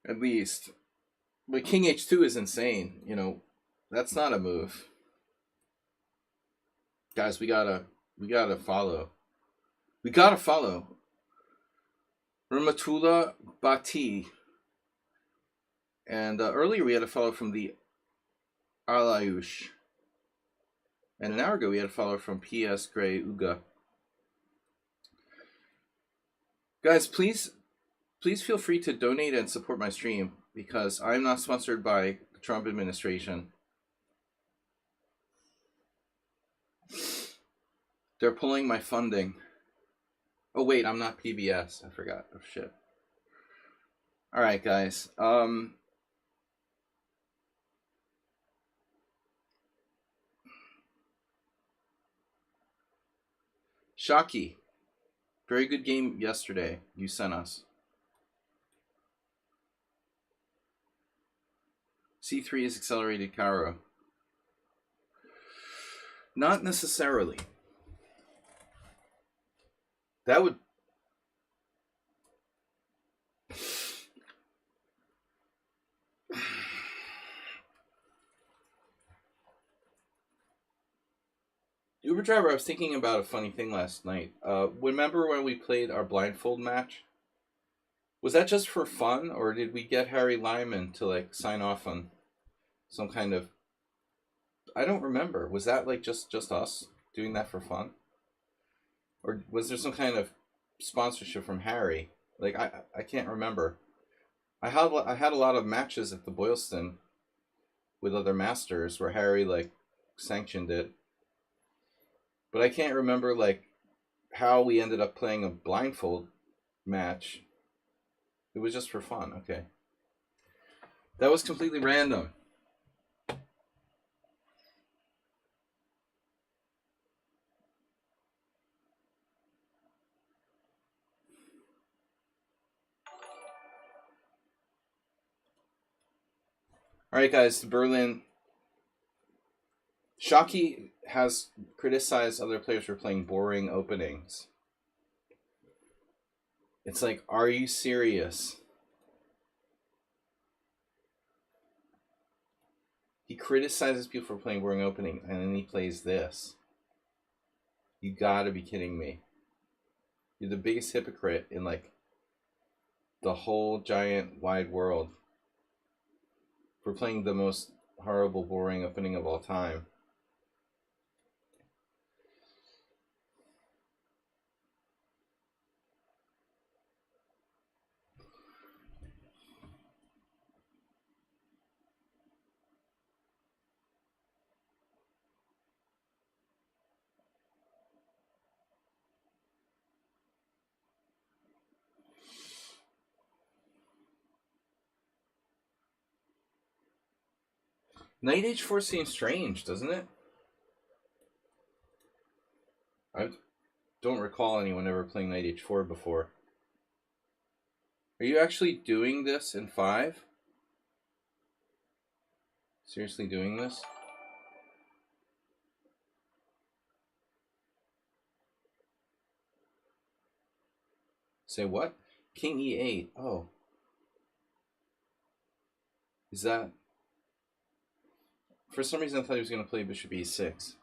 At least. But king h2 is insane. You know, that's not a move. Guys, we gotta follow. We gotta follow. Ramatullah Bhatti. And earlier we had a follow from the Alayush. And an hour ago we had a follow from PS Gray Uga. Guys, please feel free to donate and support my stream, because I'm not sponsored by the Trump administration. They're pulling my funding. Oh wait, I'm not PBS. I forgot. Oh shit. All right, guys. Shaki. Very good game yesterday you sent us. C3 is accelerated Caro. Not necessarily. That would... Uber driver, I was thinking about a funny thing last night. Remember when we played our blindfold match? Was that just for fun, or did we get Harry Lyman to like sign off on some kind of... I don't remember. Was that like just us doing that for fun? Or was there some kind of sponsorship from Harry? Like I can't remember. I had a lot of matches at the Boylston with other masters where Harry like sanctioned it. But I can't remember like how we ended up playing a blindfold match. It was just for fun. Okay. That was completely random. All right, guys, Berlin. Shaki has criticized other players for playing boring openings. It's like, are you serious? He criticizes people for playing boring openings, and then he plays this. You gotta be kidding me. You're the biggest hypocrite in, like, the whole giant wide world for playing the most horrible, boring opening of all time. Knight h4 seems strange, doesn't it? I don't recall anyone ever playing knight h4 before. Are you actually doing this in 5? Seriously doing this? Say what? King e8. Oh. Is that... For some reason I thought he was going to play bishop e6.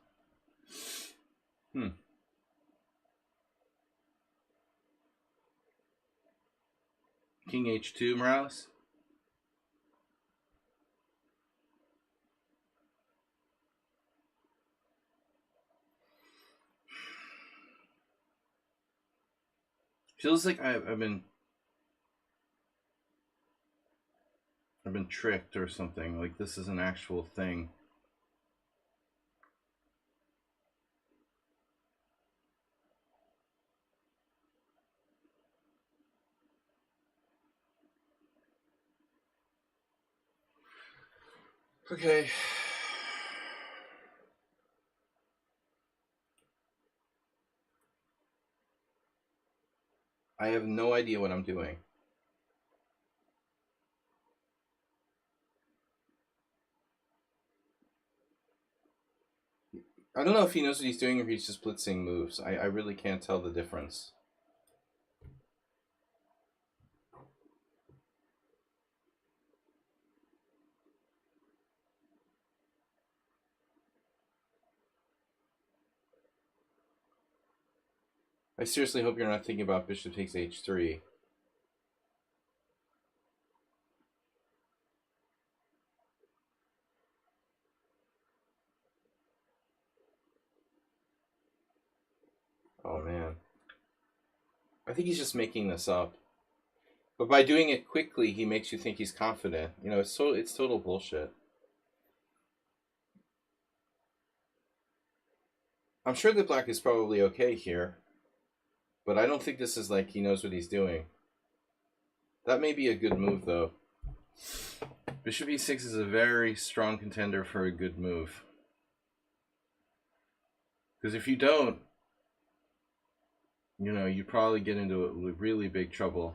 King h2, Morales? Feels like I've been tricked or something. Like this is an actual thing. Okay. I have no idea what I'm doing. I don't know if he knows what he's doing or he's just blitzing moves. I really can't tell the difference. I seriously hope you're not thinking about bishop takes h3. Oh man. I think he's just making this up. But by doing it quickly, he makes you think he's confident. You know, it's total bullshit. I'm sure that black is probably okay here, but I don't think this is like he knows what he's doing. That may be a good move, though. Bishop e6 is a very strong contender for a good move. Because if you don't, you know, you probably get into really big trouble.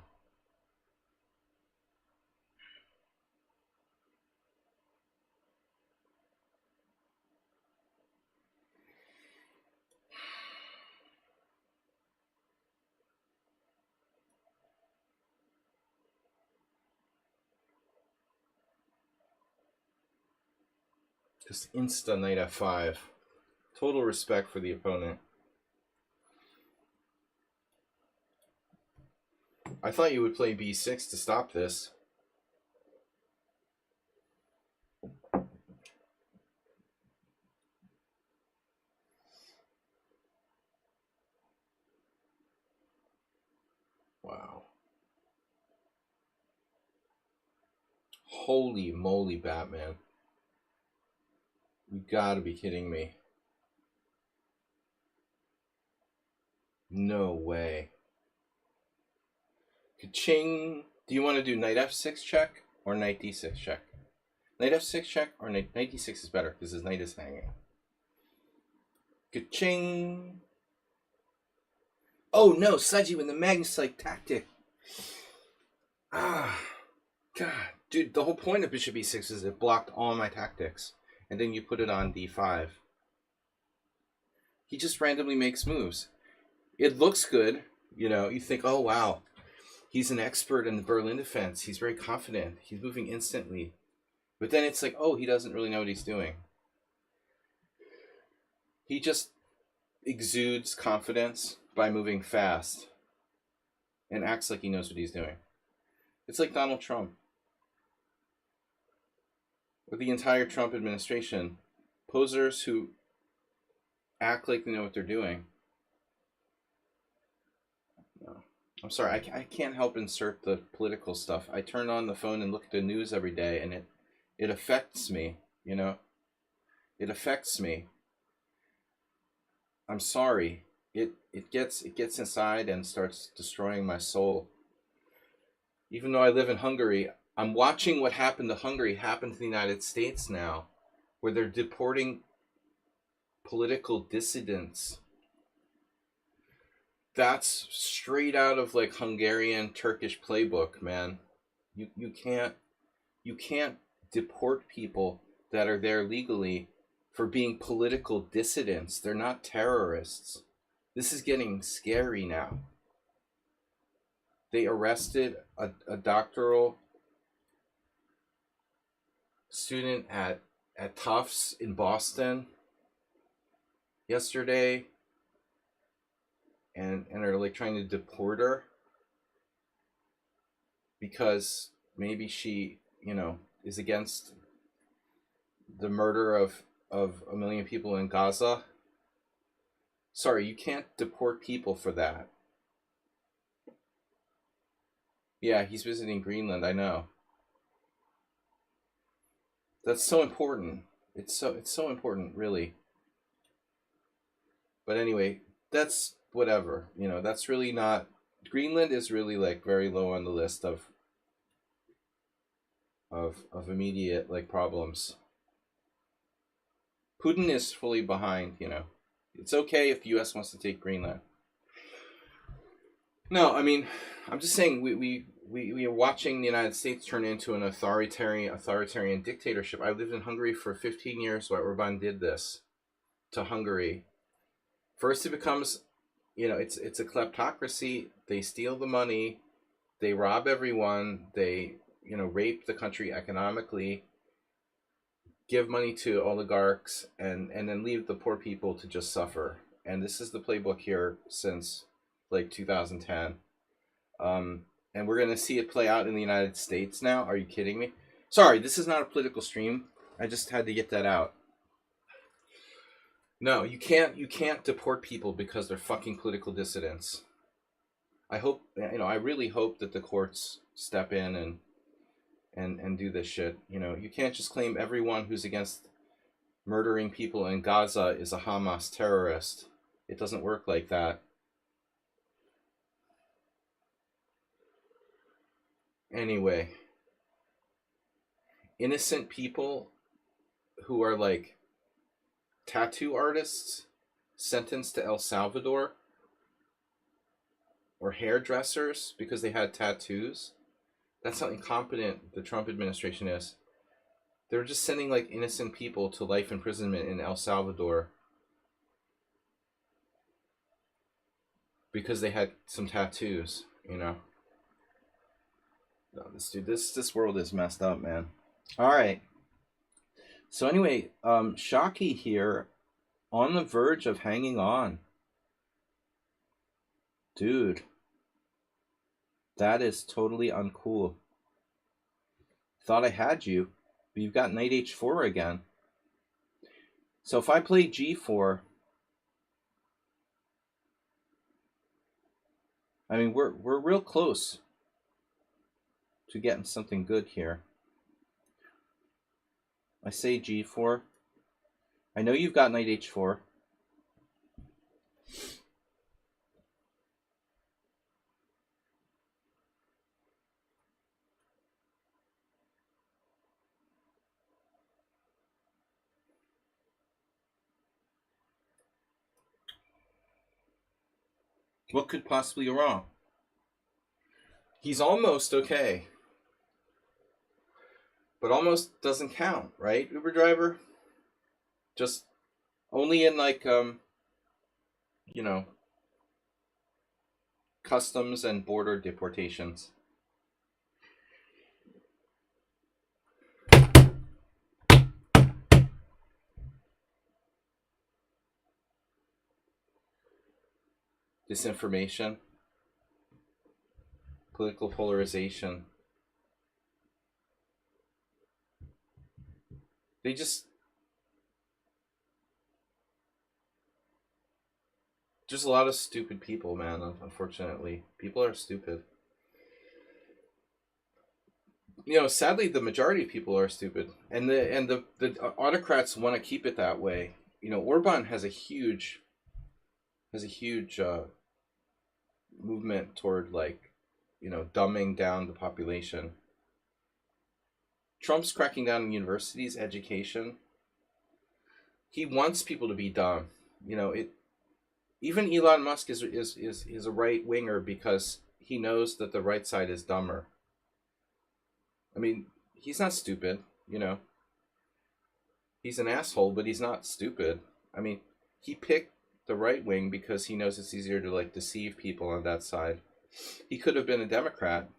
Just insta knight f5. Total respect for the opponent. I thought you would play b6 to stop this. Wow. Holy moly, Batman. You gotta be kidding me. No way. Ka-ching. Do you want to do knight f6 check or knight d6 check? Knight f6 check or knight d6 is better because his knight is hanging. Ka-ching. Oh no, Sladgie with the Magnus-like tactic. Ah, God. Dude, the whole point of bishop e6 is it blocked all my tactics. And then you put it on d5. He just randomly makes moves. It looks good. You know, you think, oh wow, he's an expert in the Berlin defense. He's very confident. He's moving instantly. But then it's like, oh, he doesn't really know what he's doing. He just exudes confidence by moving fast and acts like he knows what he's doing. It's like Donald Trump. Or the entire Trump administration. Posers who act like they know what they're doing. No. I'm sorry, I can't help insert the political stuff. I turn on the phone and look at the news every day, and it affects me, you know? It affects me. I'm sorry. It gets inside and starts destroying my soul. Even though I live in Hungary, I'm watching what happened to Hungary happen to the United States now, where they're deporting political dissidents. That's straight out of like Hungarian Turkish playbook, man. You can't deport people that are there legally for being political dissidents. They're not terrorists. This is getting scary now. They arrested a doctoral student at Tufts in Boston yesterday and are like trying to deport her because maybe she, you know, is against the murder of 1 million people in Gaza. Sorry, you can't deport people for that. Yeah, he's visiting Greenland, I know. That's so important. It's so important, really. But anyway, that's whatever. That's really not Greenland is really like very low on the list of immediate like problems. Putin is fully behind. It's okay if the US wants to take Greenland. No, I mean, I'm just saying we are watching the United States turn into an authoritarian dictatorship. I lived in Hungary for 15 years while Orban did this to Hungary. First, it becomes, it's a kleptocracy. They steal the money, they rob everyone, they rape the country economically, give money to oligarchs, and then leave the poor people to just suffer. And this is the playbook here since like 2010. And we're gonna see it play out in the United States now. Are you kidding me? Sorry, this is not a political stream. I just had to get that out. No, you can't deport people because they're fucking political dissidents. I really hope that the courts step in and do this shit. You can't just claim everyone who's against murdering people in Gaza is a Hamas terrorist. It doesn't work like that. Anyway, innocent people who are like tattoo artists sentenced to El Salvador, or hairdressers because they had tattoos. That's how incompetent the Trump administration is. They're just sending like innocent people to life imprisonment in El Salvador because they had some tattoos. No, this world is messed up, man. All right. So anyway, Shockey here, on the verge of hanging on. Dude, that is totally uncool. Thought I had you, but you've got knight h4 again. So if I play g4, I mean we're real close to getting something good here. I say g4. I know you've got knight h4. What could possibly go wrong? He's almost okay. But almost doesn't count, right, Uber driver? Just only in like customs and border deportations. Disinformation, political polarization. Just a lot of stupid people, man. Unfortunately, people are stupid. Sadly, the majority of people are stupid, and the autocrats want to keep it that way. Orban has a huge movement toward like dumbing down the population. Trump's cracking down on universities, education. He wants people to be dumb. Even Elon Musk is a right winger because he knows that the right side is dumber. I mean, he's not stupid. He's an asshole, but he's not stupid. I mean, he picked the right wing because he knows it's easier to like deceive people on that side. He could have been a Democrat,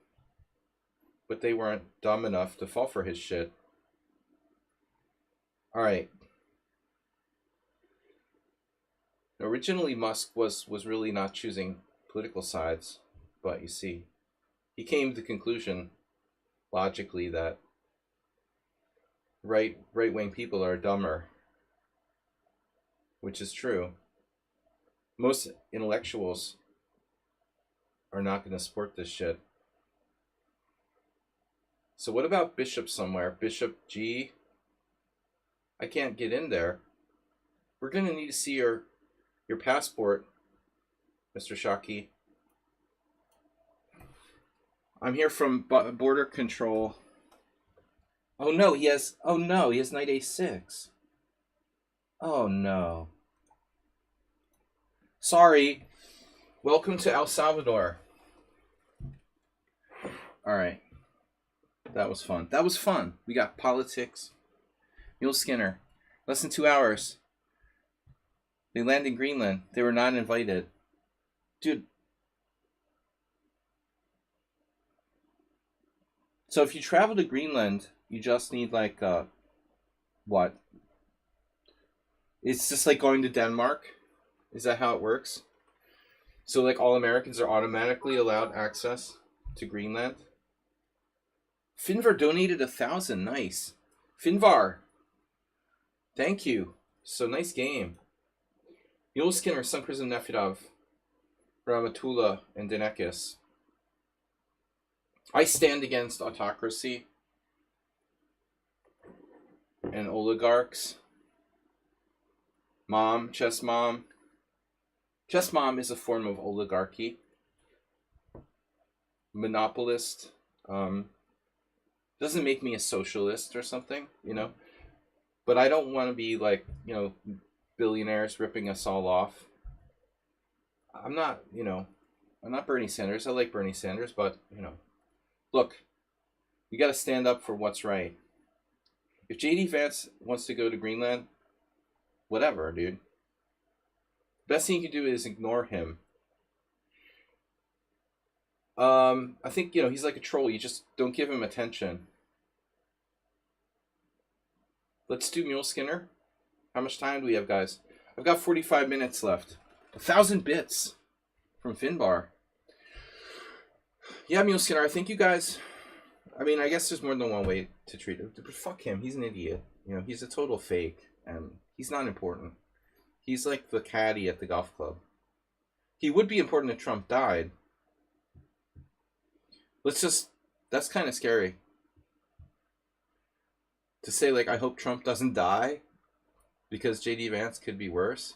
but they weren't dumb enough to fall for his shit. All right. Originally, Musk was really not choosing political sides, but you see, he came to the conclusion logically that right wing people are dumber, which is true. Most intellectuals are not going to support this shit. So what about bishop somewhere? Bishop G. I can't get in there. We're going to need to see your passport, Mr. Shaki. I'm here from border control. Oh no, he has knight a6. Oh no. Sorry. Welcome to El Salvador. All right. That was fun. That was fun. We got politics. Mule Skinner. Less than 2 hours. They land in Greenland. They were not invited. Dude. So if you travel to Greenland, you just need like, what? It's just like going to Denmark? Is that how it works? So like all Americans are automatically allowed access to Greenland? Finvar donated 1,000. Nice. Finvar. Thank you. So nice game. Mule Skinner, Sun Prism Nefidov, Ramatula, and Denekis. I stand against autocracy and oligarchs. Mom, Chess Mom. Chess Mom is a form of oligarchy. Monopolist. Doesn't make me a socialist or something, you know. But I don't want to be like, you know, billionaires ripping us all off. I'm not, you know, I'm not Bernie Sanders. I like Bernie Sanders, but, you know, look, you got to stand up for what's right. If JD Vance wants to go to Greenland, whatever, dude. Best thing you can do is ignore him. I think, you know, he's like a troll. You just don't give him attention. Let's do Mule Skinner. How much time do we have, guys? I've got 45 minutes left. 1,000 bits from Finbar. Yeah, Mule Skinner, I think you guys... I mean, I guess there's more than one way to treat it. But fuck him. He's an idiot. You know, he's a total fake. And he's not important. He's like the caddy at the golf club. He would be important if Trump died. Let's just... That's kind of scary. To say, like, I hope Trump doesn't die because J.D. Vance could be worse.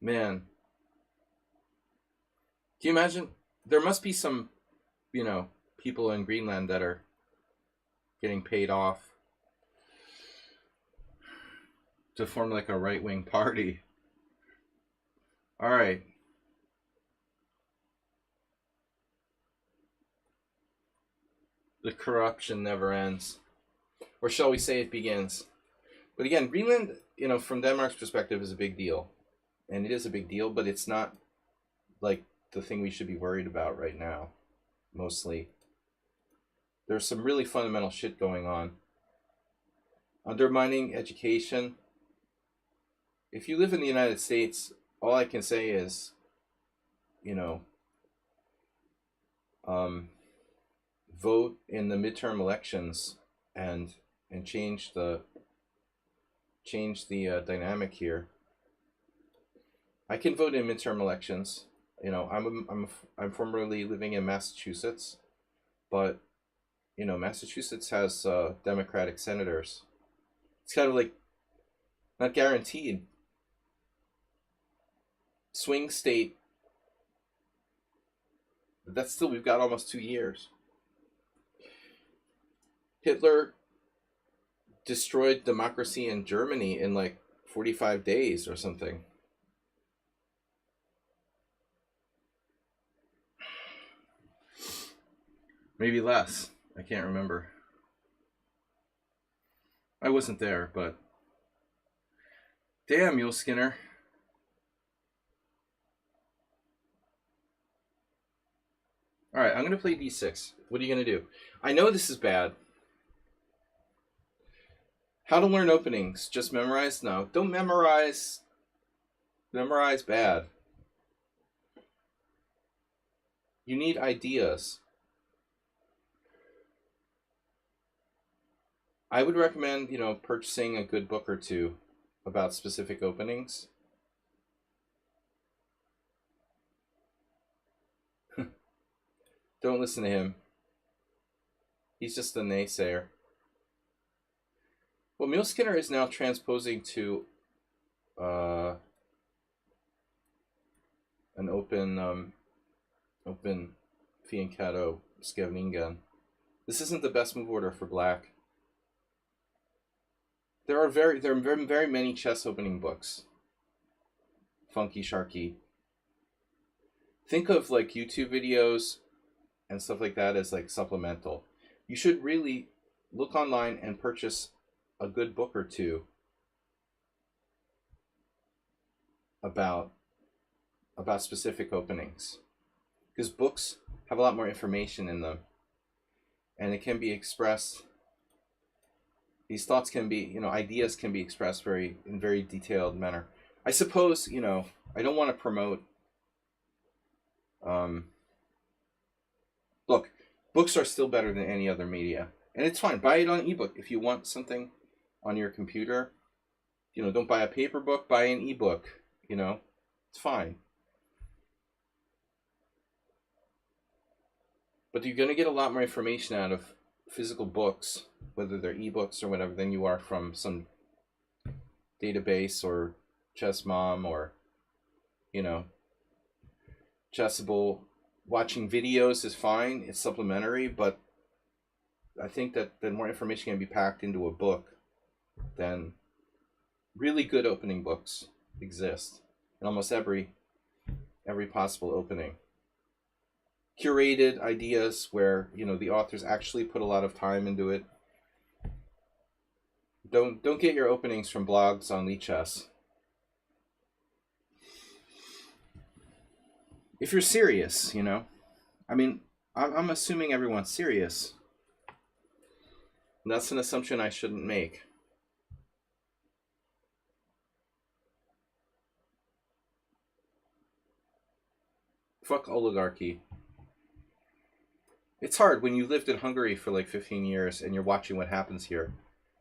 Man. Can you imagine? There must be some, you know, people in Greenland that are getting paid off to form, like, a right-wing party. All right. The corruption never ends. Or shall we say it begins. But again, Greenland, you know, from Denmark's perspective is a big deal. And it is a big deal, but it's not like the thing we should be worried about right now. Mostly. There's some really fundamental shit going on. Undermining education. If you live in the United States, all I can say is, you know, vote in the midterm elections and change the dynamic here. I can vote in midterm elections. You know, I'm formerly living in Massachusetts, but you know, Massachusetts has Democratic senators. It's kind of like not guaranteed. Swing state. But that's still, we've got almost 2 years. Hitler destroyed democracy in Germany in like 45 days or something. Maybe less. I can't remember. I wasn't there, but... Damn, Mule Skinner. Alright, I'm going to play d6. What are you going to do? I know this is bad. How to learn openings. Just memorize? No. Don't memorize. Memorize bad. You need ideas. I would recommend, you know, purchasing a good book or two about specific openings. Don't listen to him. He's just a naysayer. Well, Mule Skinner is now transposing to an open Fianchetto Skevningen. This isn't the best move order for black. There are very many chess opening books. Funky Sharky. Think of like YouTube videos and stuff like that as like supplemental. You should really look online and purchase a good book or two about specific openings, because books have a lot more information in them, and it can be expressed. These thoughts can be, ideas can be expressed in very detailed manner. I suppose, I don't want to promote. Look, books are still better than any other media, and it's fine. Buy it on ebook if you want something on your computer. Don't buy a paper book. Buy an ebook. It's fine. But you're going to get a lot more information out of physical books, whether they're ebooks or whatever, than you are from some database or Chess Mom or, Chessable. Watching videos is fine. It's supplementary, but I think that more information can be packed into a book than really good opening books exist in almost every possible opening. Curated ideas where the authors actually put a lot of time into it. Don't get your openings from blogs on Lichess. If you're serious, I'm assuming everyone's serious. And that's an assumption I shouldn't make. Fuck oligarchy. It's hard when you lived in Hungary for like 15 years and you're watching what happens here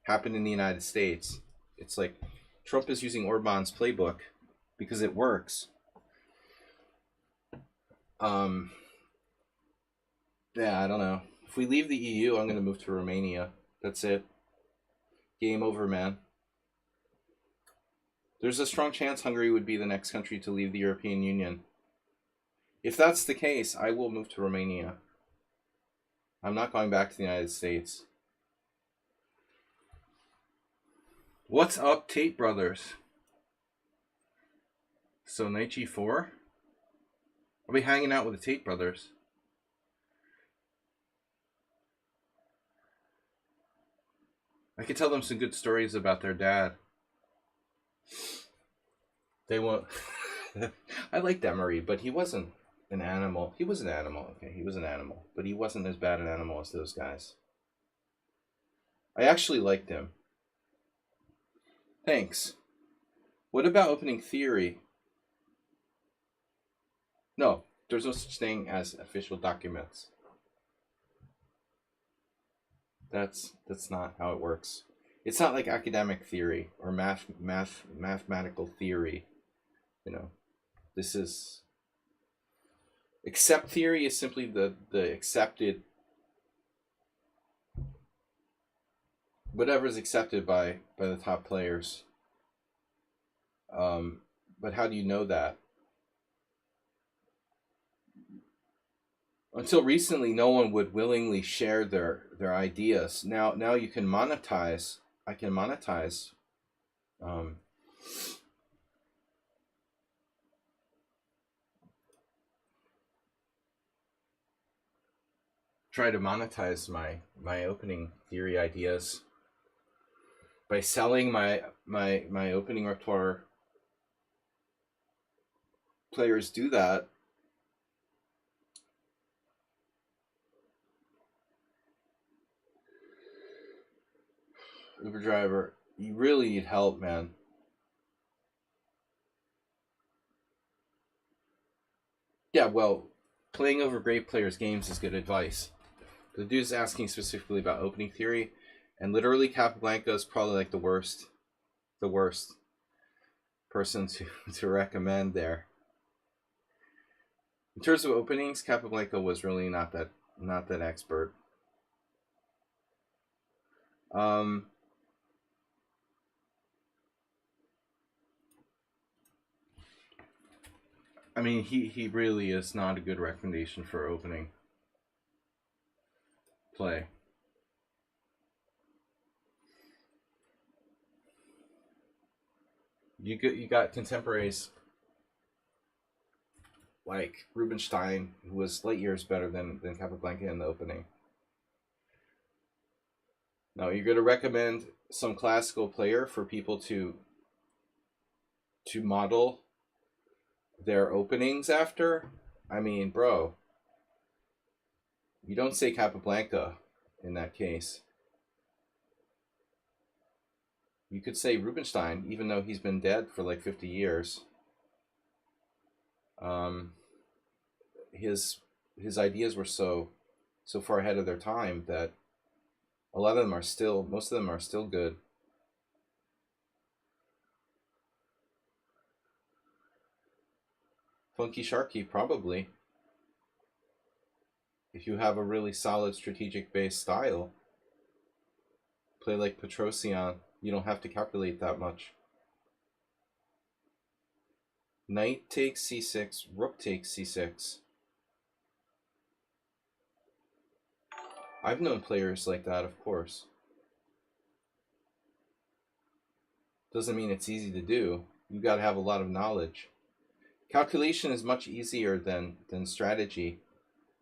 happen in the United States. It's like Trump is using Orban's playbook because it works. Yeah, I don't know. If we leave the EU, I'm going to move to Romania. That's it. Game over, man. There's a strong chance Hungary would be the next country to leave the European Union. If that's the case, I will move to Romania. I'm not going back to the United States. What's up, Tate Brothers? So, knight g4? I'll be hanging out with the Tate Brothers. I could tell them some good stories about their dad. They won't. I liked Emery, but he wasn't an animal. He was an animal, okay? He was an animal, but he wasn't as bad an animal as those guys. I actually liked him. Thanks. What about opening theory? No, there's no such thing as official documents. That's not how it works. It's not like academic theory or mathematical theory. This is accept theory is simply the accepted, whatever is accepted by the top players. But how do you know that? Until recently, no one would willingly share their ideas. Now you can monetize. I can monetize. Try to monetize my opening theory ideas by selling my opening repertoire. Players do that. Uber driver, you really need help, man. Yeah, well, playing over great players' games is good advice. The dude's asking specifically about opening theory, and literally Capablanca is probably like the worst person to recommend there. In terms of openings, Capablanca was really not that expert. I mean, he really is not a good recommendation for opening play. You got contemporaries like Rubinstein, who was light years better than Capablanca in the opening. Now, you're going to recommend some classical player for people to model their openings after? I mean, bro, you don't say Capablanca in that case. You could say Rubinstein, even though he's been dead for like 50 years. His ideas were so far ahead of their time that a lot of them are still, most of them are still good. Funky Sharky, probably. If you have a really solid strategic based style, play like Petrosian, you don't have to calculate that much. Knight takes c6, rook takes c6. I've known players like that, of course. Doesn't mean it's easy to do. You got to have a lot of knowledge. Calculation is much easier than strategy,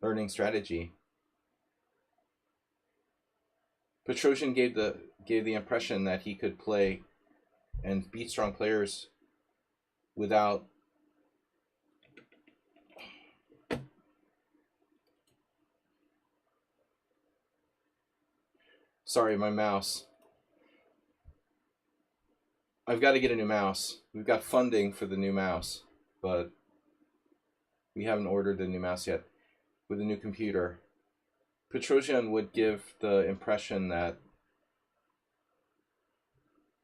learning strategy. Petrosian gave the impression that he could play and beat strong players without Sorry, my mouse. I've got to get a new mouse. We've got funding for the new mouse, but we haven't ordered the new mouse yet. With a new computer, Petrosian would give the impression that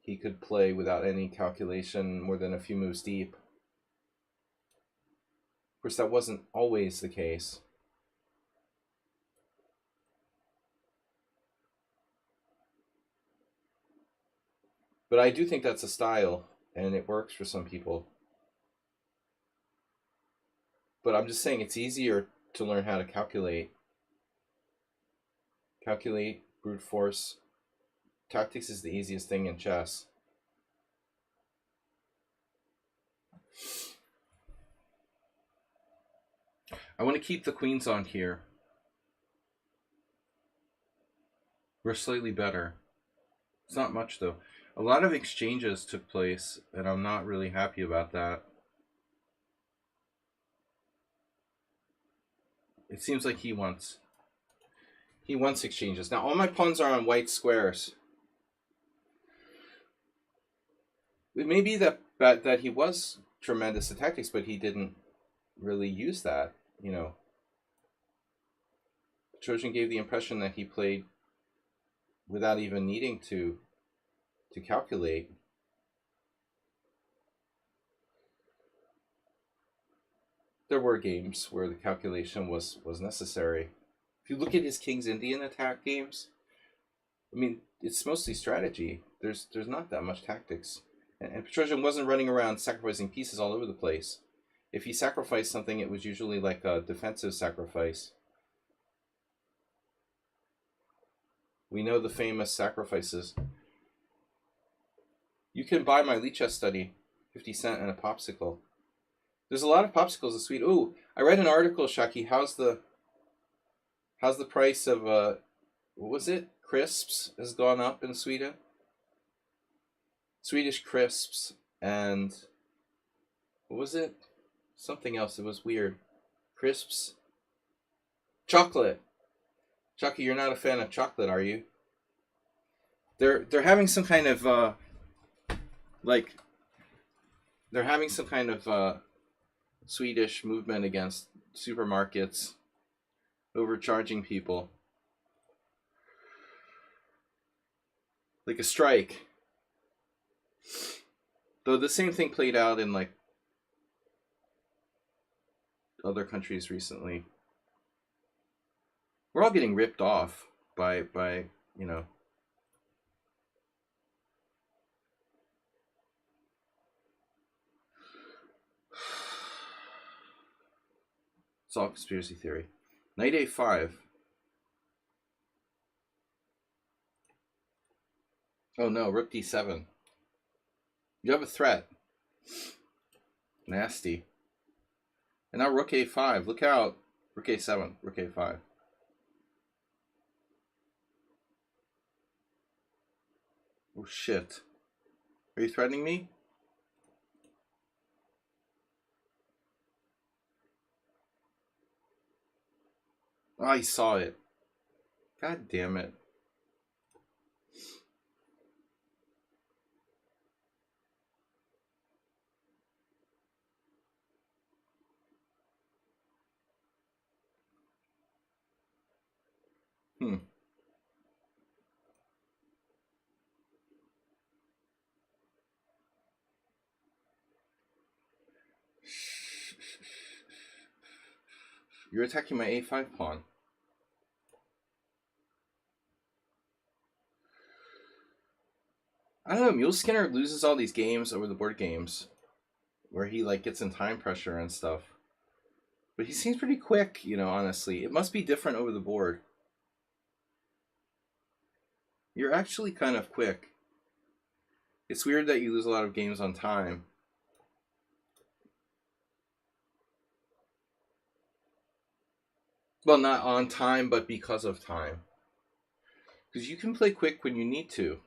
he could play without any calculation more than a few moves deep. Of course, that wasn't always the case. But I do think that's a style, and it works for some people. But I'm just saying it's easier to learn how to calculate. Calculate, brute force. Tactics is the easiest thing in chess. I want to keep the queens on here. We're slightly better. It's not much, though. A lot of exchanges took place, and I'm not really happy about that. It seems like he wants exchanges. Now, all my pawns are on white squares. It may be that he was tremendous at tactics, but he didn't really use that, you know. Trojan gave the impression that he played without even needing to calculate. There were games where the calculation was necessary. If you look at his King's Indian attack games, I mean, it's mostly strategy. There's not that much tactics. And Petrosian wasn't running around sacrificing pieces all over the place. If he sacrificed something, it was usually like a defensive sacrifice. We know the famous sacrifices. You can buy my Lichess study, 50 cents and a popsicle. There's a lot of popsicles in Sweden. Ooh, I read an article, Shaki. How's the price of what was it? Crisps has gone up in Sweden. Swedish crisps and what was it? Something else. It was weird. Crisps. Chocolate. Chucky, you're not a fan of chocolate, are you? They're having some kind of Swedish movement against supermarkets overcharging people. Like a strike. Though the same thing played out in like other countries recently. We're all getting ripped off by you know. It's all conspiracy theory. Knight A5. Oh no, Rook D7. You have a threat. Nasty. And now Rook A5. Look out. Rook A7. Rook A5. Oh shit. Are you threatening me? Oh, I saw it. God damn it. You're attacking my A5 pawn. I don't know, Mule Skinner loses all these games over the board games where he like gets in time pressure and stuff. But he seems pretty quick, you know, honestly. It must be different over the board. You're actually kind of quick. It's weird that you lose a lot of games on time. Well, not on time, but because of time. Because you can play quick when you need to.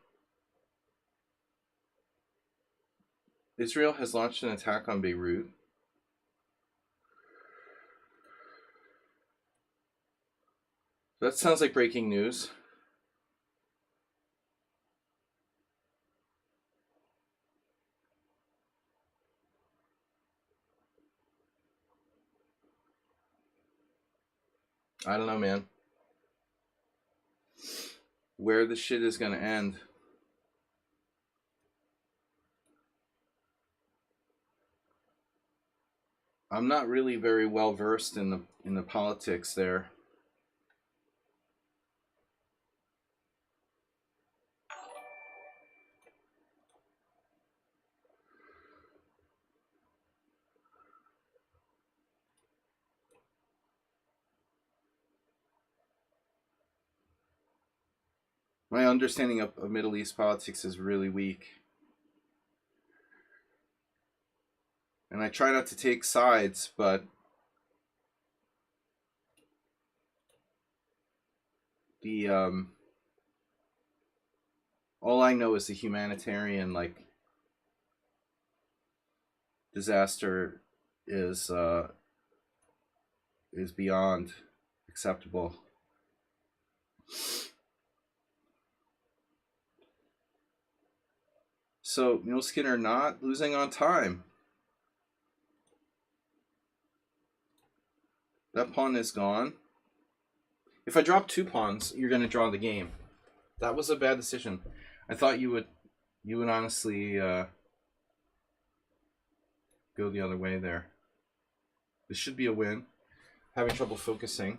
Israel has launched an attack on Beirut. That sounds like breaking news. I don't know, man. Where the shit is gonna end. I'm not really very well versed in the politics there. My understanding of Middle East politics is really weak. And I try not to take sides, but the all I know is the humanitarian like disaster is beyond acceptable. So Mule Skinner not losing on time. That pawn is gone. If I drop 2 pawns, you're going to draw the game. That was a bad decision. I thought you would honestly go the other way there. This should be a win. Having trouble focusing.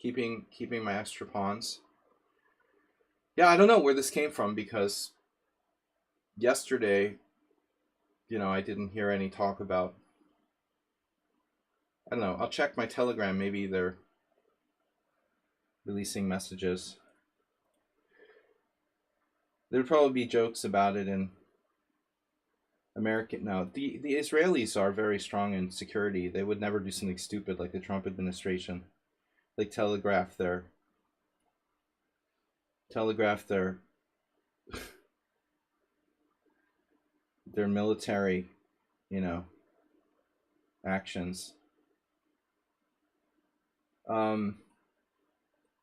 Keeping my extra pawns. Yeah, I don't know where this came from because yesterday, you know, I didn't hear any talk about. I don't know. I'll check my Telegram. Maybe they're releasing messages. There'd probably be jokes about it in American. No, the Israelis are very strong in security. They would never do something stupid like the Trump administration, like telegraph their their military, you know, actions.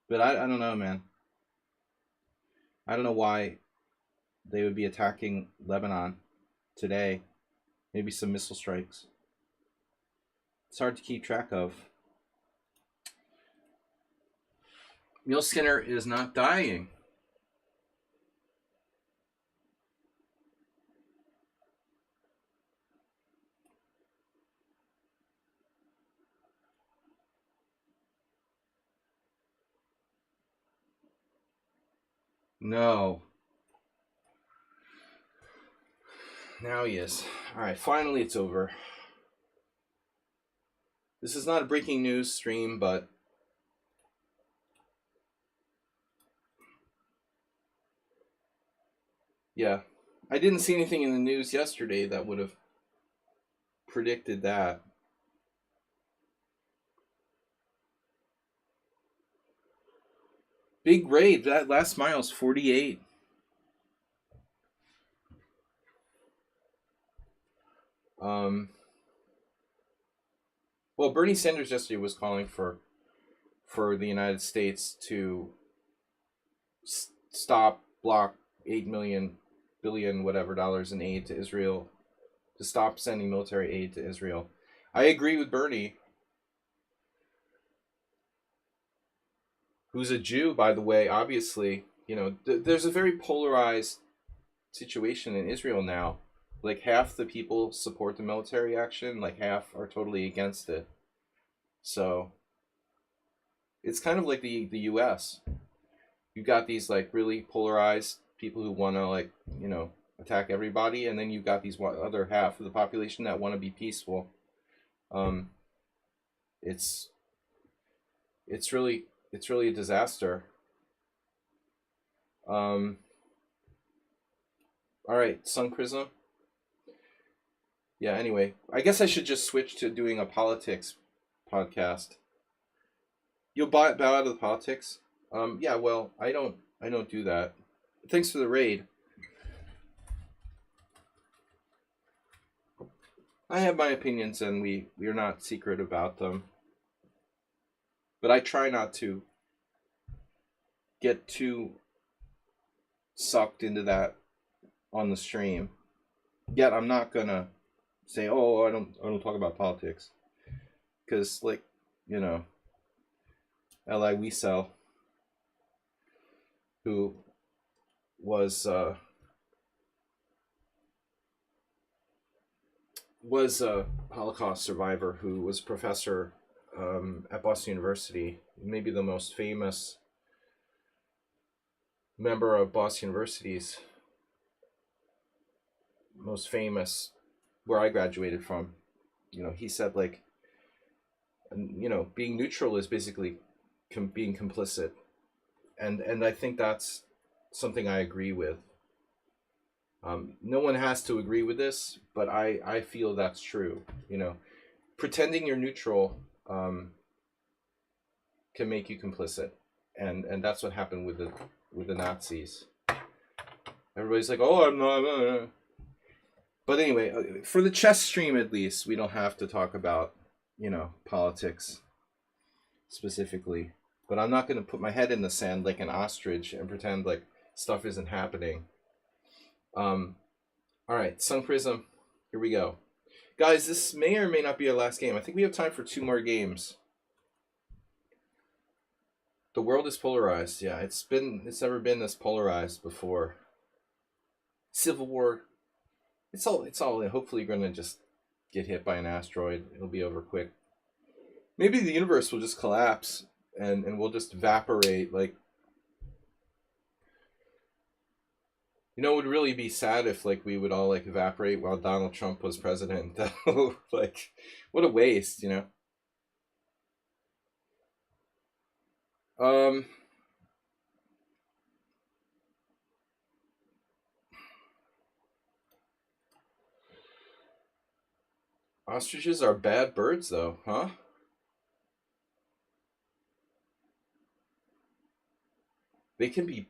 But I don't know, man. I don't know why they would be attacking Lebanon today. Maybe some missile strikes. It's hard to keep track of. Mule Skinner is not dying. No. Now he is. Alright, finally it's over. This is not a breaking news stream, but yeah. I didn't see anything in the news yesterday that would have predicted that. Big raid. That last mile's 48. Well, Bernie Sanders yesterday was calling for the United States to stop, block 8 million billion whatever dollars in aid to Israel, to stop sending military aid to Israel. I agree with Bernie, who's a Jew, by the way. Obviously, you know, there's a very polarized situation in Israel now. Like half the people support the military action, like half are totally against it. So it's kind of like the US. You've got these like really polarized people who want to, like, you know, attack everybody, and then you've got these other half of the population that want to be peaceful. It's really a disaster. All right, Sun Prism. Yeah, anyway, I guess I should just switch to doing a politics podcast. You'll bow out of the politics? Yeah, well, I don't do that. Thanks for the raid. I have my opinions, and we're not secret about them. But I try not to get too sucked into that on the stream. Yet I'm not gonna say, oh, I don't talk about politics, because, like, you know, L.I. Wiesel, who was a Holocaust survivor, who was a professor at Boston University, maybe the most famous member of Boston University's most famous, where I graduated from. You know, he said, like, you know, being neutral is basically being complicit, and I think that's something I agree with. No one has to agree with this, but I feel that's true. You know, pretending you're neutral can make you complicit, and that's what happened with the Nazis. Everybody's like, oh, I'm not. But anyway, for the chess stream at least, we don't have to talk about, you know, politics specifically. But I'm not going to put my head in the sand like an ostrich and pretend like stuff isn't happening. All right, Sun Prism, here we go. Guys, this may or may not be our last game. I think we have time for 2 more games. The world is polarized. Yeah, it's never been this polarized before. Civil War. It's all hopefully going to just get hit by an asteroid. It'll be over quick. Maybe the universe will just collapse and we'll just evaporate. Like, you know, it would really be sad if, like, we would all, like, evaporate while Donald Trump was president. Like, what a waste, you know. Ostriches are bad birds, though, huh? They can be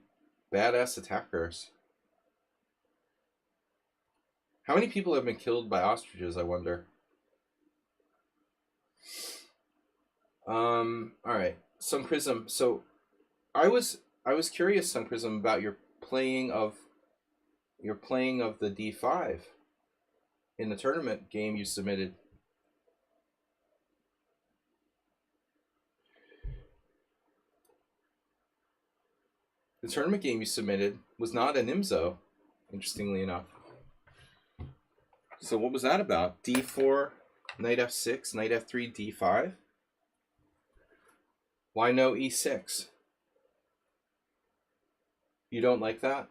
badass attackers. How many people have been killed by ostriches, I wonder? All right, Sun Prism. So, I was curious, Sun Prism, about your playing of the D5 in the tournament game you submitted. The tournament game you submitted was not an IMZO, interestingly enough. So what was that about? D4, knight f6, knight f3, d5? Why no e6? You don't like that?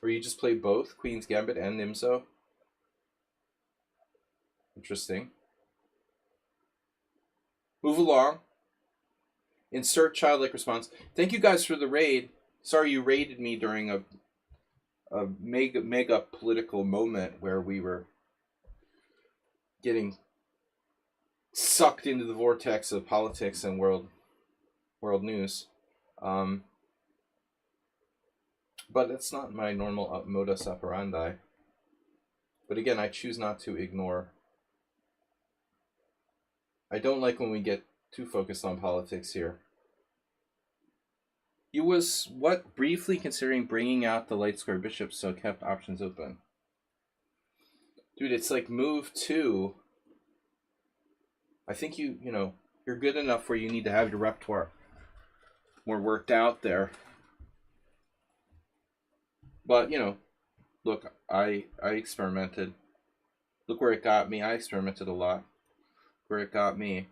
Or you just play both, Queen's Gambit and Nimzo? Interesting. Move along. Insert childlike response. Thank you guys for the raid. Sorry you raided me during a mega political moment where we were getting sucked into the vortex of politics and world news. But it's not my normal modus operandi. But again, I choose not to ignore. I don't like when we get too focused on politics here. He was, briefly considering bringing out the light square bishop, so kept options open. Dude, it's like move 2. I think you're good enough where you need to have your repertoire more worked out there. But, look, I experimented. Look where it got me. I experimented a lot. Where it got me.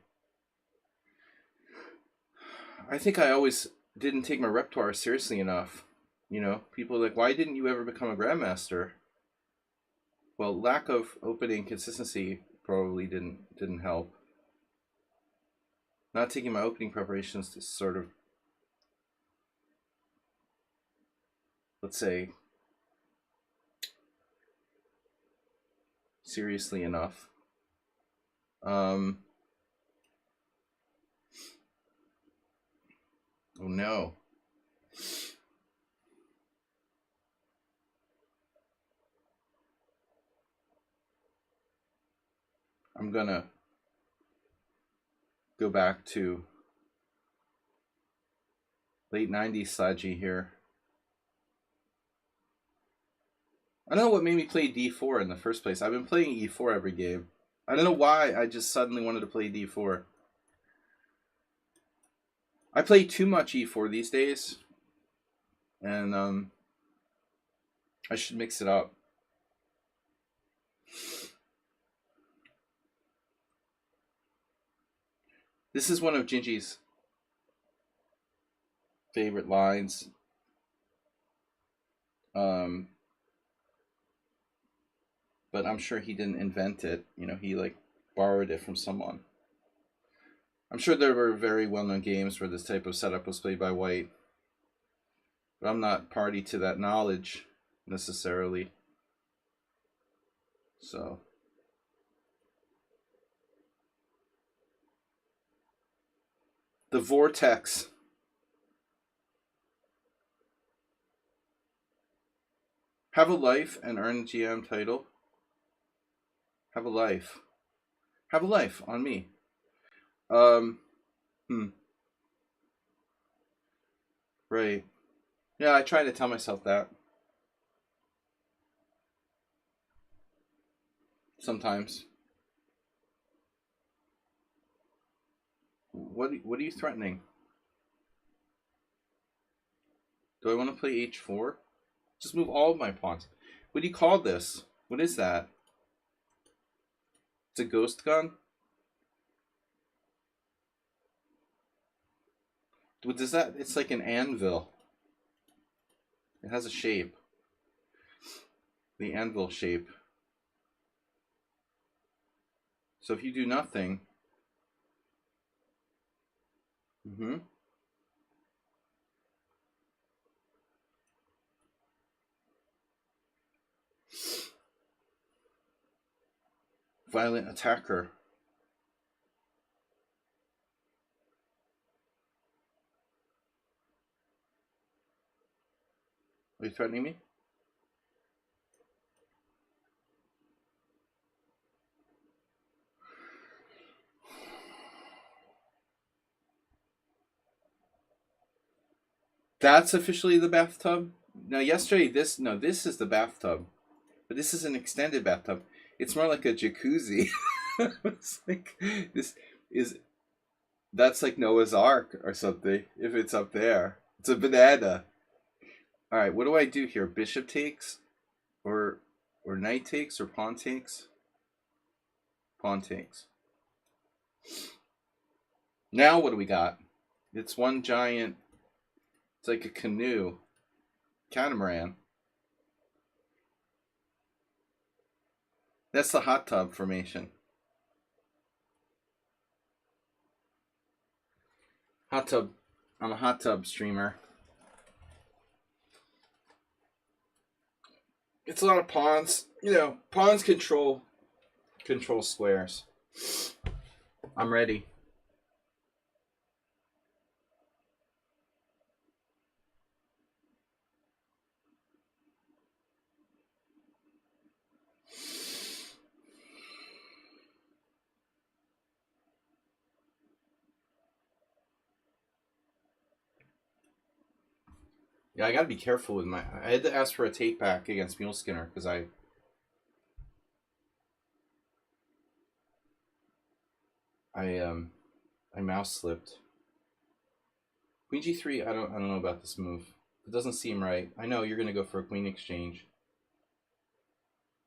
I think I always didn't take my repertoire seriously enough. People are like, why didn't you ever become a grandmaster? Well, lack of opening consistency probably didn't help. Not taking my opening preparations to sort of, let's say, seriously enough. Oh no. I'm gonna go back to late 90s Sladgie here. I don't know what made me play D4 in the first place. I've been playing E4 every game. I don't know why I just suddenly wanted to play D4. I play too much E4 these days. And I should mix it up. This is one of Gingy's favorite lines. But I'm sure he didn't invent it. He borrowed it from someone. I'm sure there were very well-known games where this type of setup was played by white. But I'm not party to that knowledge, necessarily. So. The Vortex. Have a life and earn a GM title. Have a life. Have a life on me. Right. Yeah, I try to tell myself that. Sometimes. What are you threatening? Do I want to play H4? Just move all of my pawns. What do you call this? What is that? It's a ghost gun? What does that? It's like an anvil. It has a shape. The anvil shape. So if you do nothing. Violent attacker. Are you threatening me? That's officially the bathtub? Now yesterday this is the bathtub. But this is an extended bathtub. It's more like a jacuzzi. It's like that's like Noah's Ark or something, if it's up there. It's a banana. Alright, what do I do here? Bishop takes? Or knight takes or pawn takes? Pawn takes. Now what do we got? It's one giant, it's like a canoe. Catamaran. That's the hot tub formation. Hot tub. I'm a hot tub streamer. It's a lot of pawns. You know, pawns control squares. I'm ready. Yeah, I gotta be careful with my. I had to ask for a take back against Mule Skinner because I mouse slipped. Queen G3. I don't know about this move. It doesn't seem right. I know you're gonna go for a queen exchange.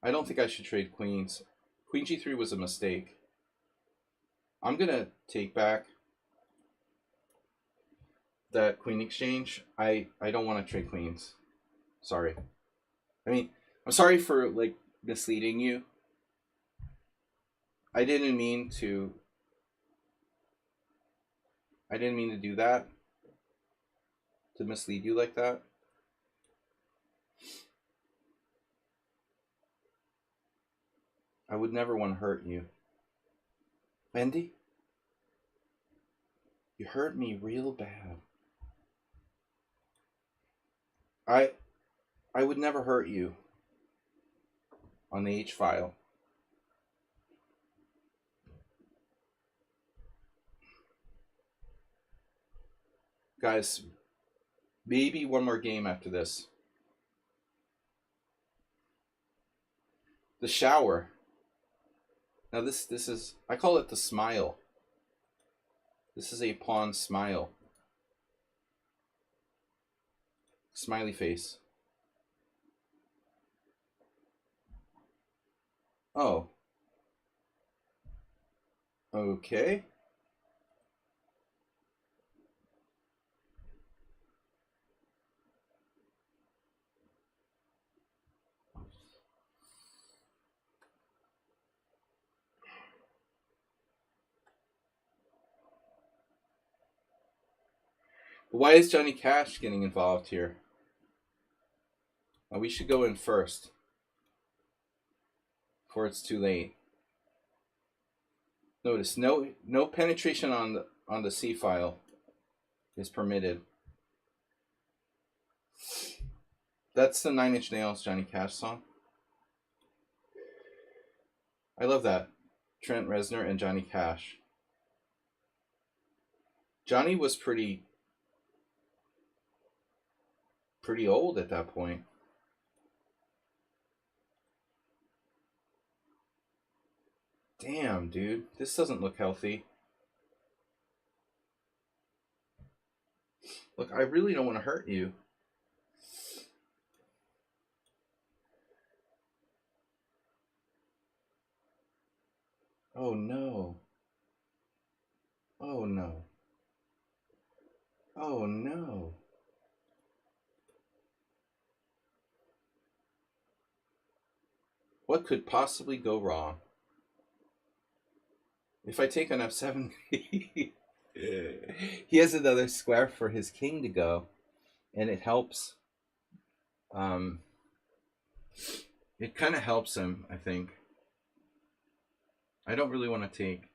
I don't think I should trade queens. Queen G3 was a mistake. I'm gonna take back that queen exchange. I don't want to trade queens. Sorry. I mean, I'm sorry for like misleading you. I didn't mean to do that. To mislead you like that. I would never want to hurt you. Wendy? You hurt me real bad. I would never hurt you on the H file. Guys, maybe one more game after this. The shower. Now this is, I call it the smile. This is a pawn smile. Smiley face. Oh. Okay. Why is Johnny Cash getting involved here? We should go in first. Before it's too late. Notice no penetration on the C file is permitted. That's the 9 Inch Nails Johnny Cash song. I love that. Trent Reznor and Johnny Cash. Johnny was pretty old at that point. Damn, dude. This doesn't look healthy. Look, I really don't want to hurt you. Oh no. Oh no. Oh no. What could possibly go wrong? If I take on F7, he has another square for his king to go, and it helps. It kind of helps him, I think. I don't really want to take.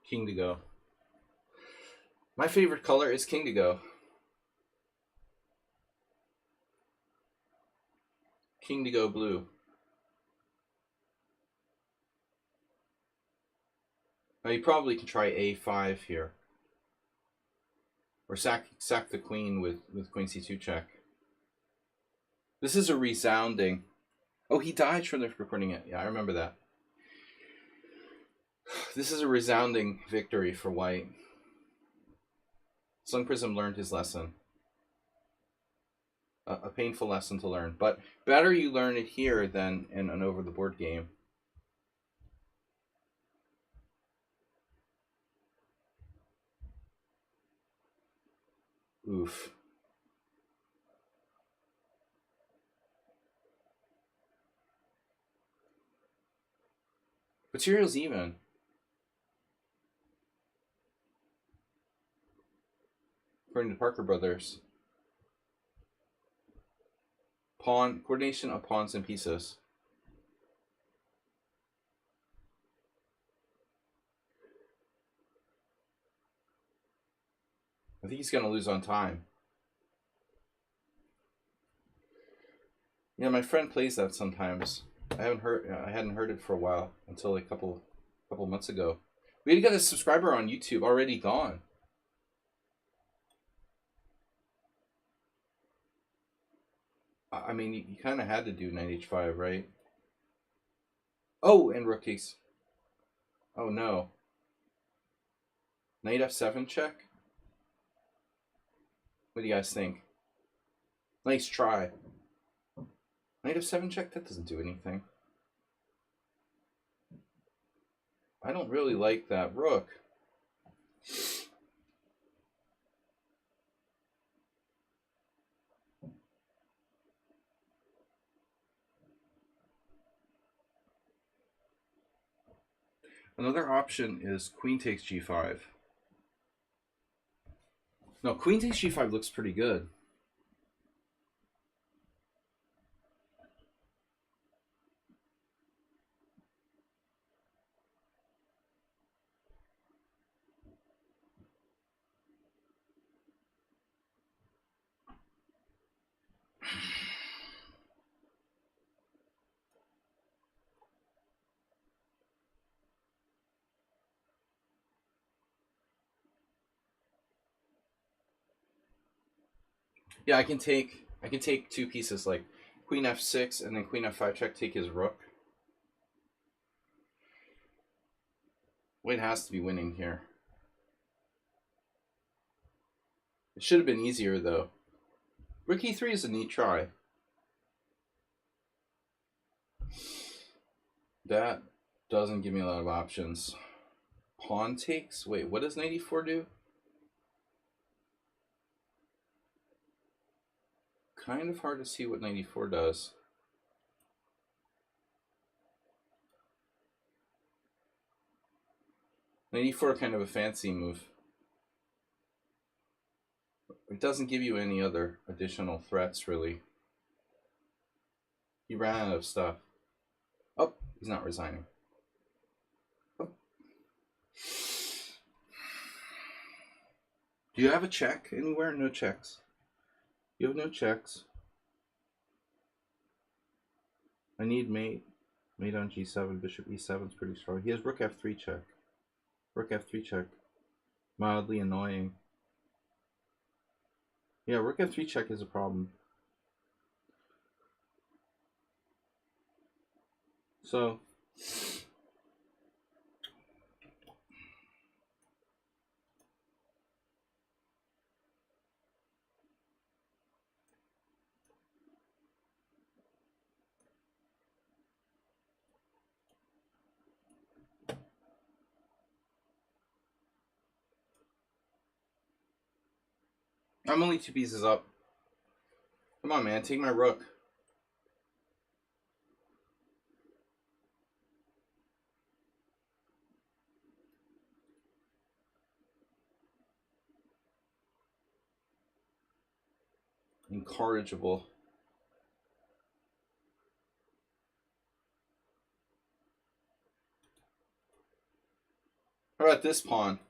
King to go. My favorite color is king to go. King to go blue. Now you probably can try A5 here. Or sack the queen with queen C2 check. This is a resounding. Oh, he died from the recording it. Yeah, I remember that. This is a resounding victory for white. Sun Prism learned his lesson. A painful lesson to learn. But better you learn it here than in an over-the-board game. Oof. Material's even. According to Parker Brothers. Pawn coordination of pawns and pieces. I think he's gonna lose on time. Yeah, my friend plays that sometimes. I hadn't heard it for a while until a couple months ago. We had got a subscriber on YouTube already gone. I mean, you kind of had to do knight h5, right? Oh, and rook takes. Oh no. Knight f7 check. What do you guys think? Nice try. Knight f7 check, that doesn't do anything. I don't really like that rook. Another option is queen takes g5. No, queen takes g5 looks pretty good. Yeah, I can take two pieces like queen f6 and then queen f5 check, take his rook. White has to be winning here. It should have been easier though. Rook e3 is a neat try. That doesn't give me a lot of options. Pawn takes. Wait, what does knight e4 do? Kind of hard to see what knight e4 does. Knight e4 kind of a fancy move. It doesn't give you any other additional threats, really. He ran out of stuff. Oh, he's not resigning. Oh. Do you have a check anywhere? No checks. You have no checks. I need mate. Mate on g7, bishop e7 is pretty strong. He has rook f3 check. Rook f3 check. Mildly annoying. Yeah, rook f3 check is a problem. So I'm only 2 pieces up. Come on, man, take my rook. Incorrigible. How about this pawn?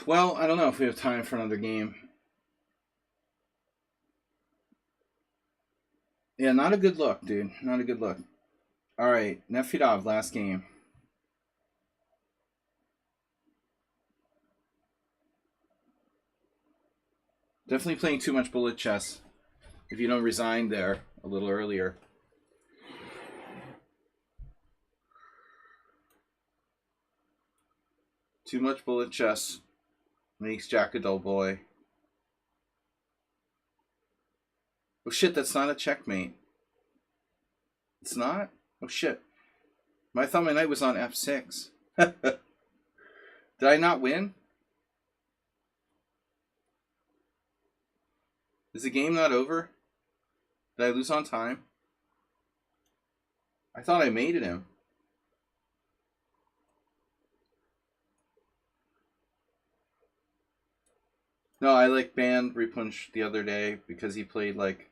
Well, I don't know if we have time for another game. Yeah, not a good look, dude. Not a good look. All right, Nefidov, last game. Definitely playing too much bullet chess if you don't resign there a little earlier. Too much bullet chess makes Jack a dull boy. Oh shit, that's not a checkmate. It's not? Oh shit. I thought my knight was on f6. Did I not win? Is the game not over? Did I lose on time? I thought I mated him. No, I like banned Repunch the other day because he played like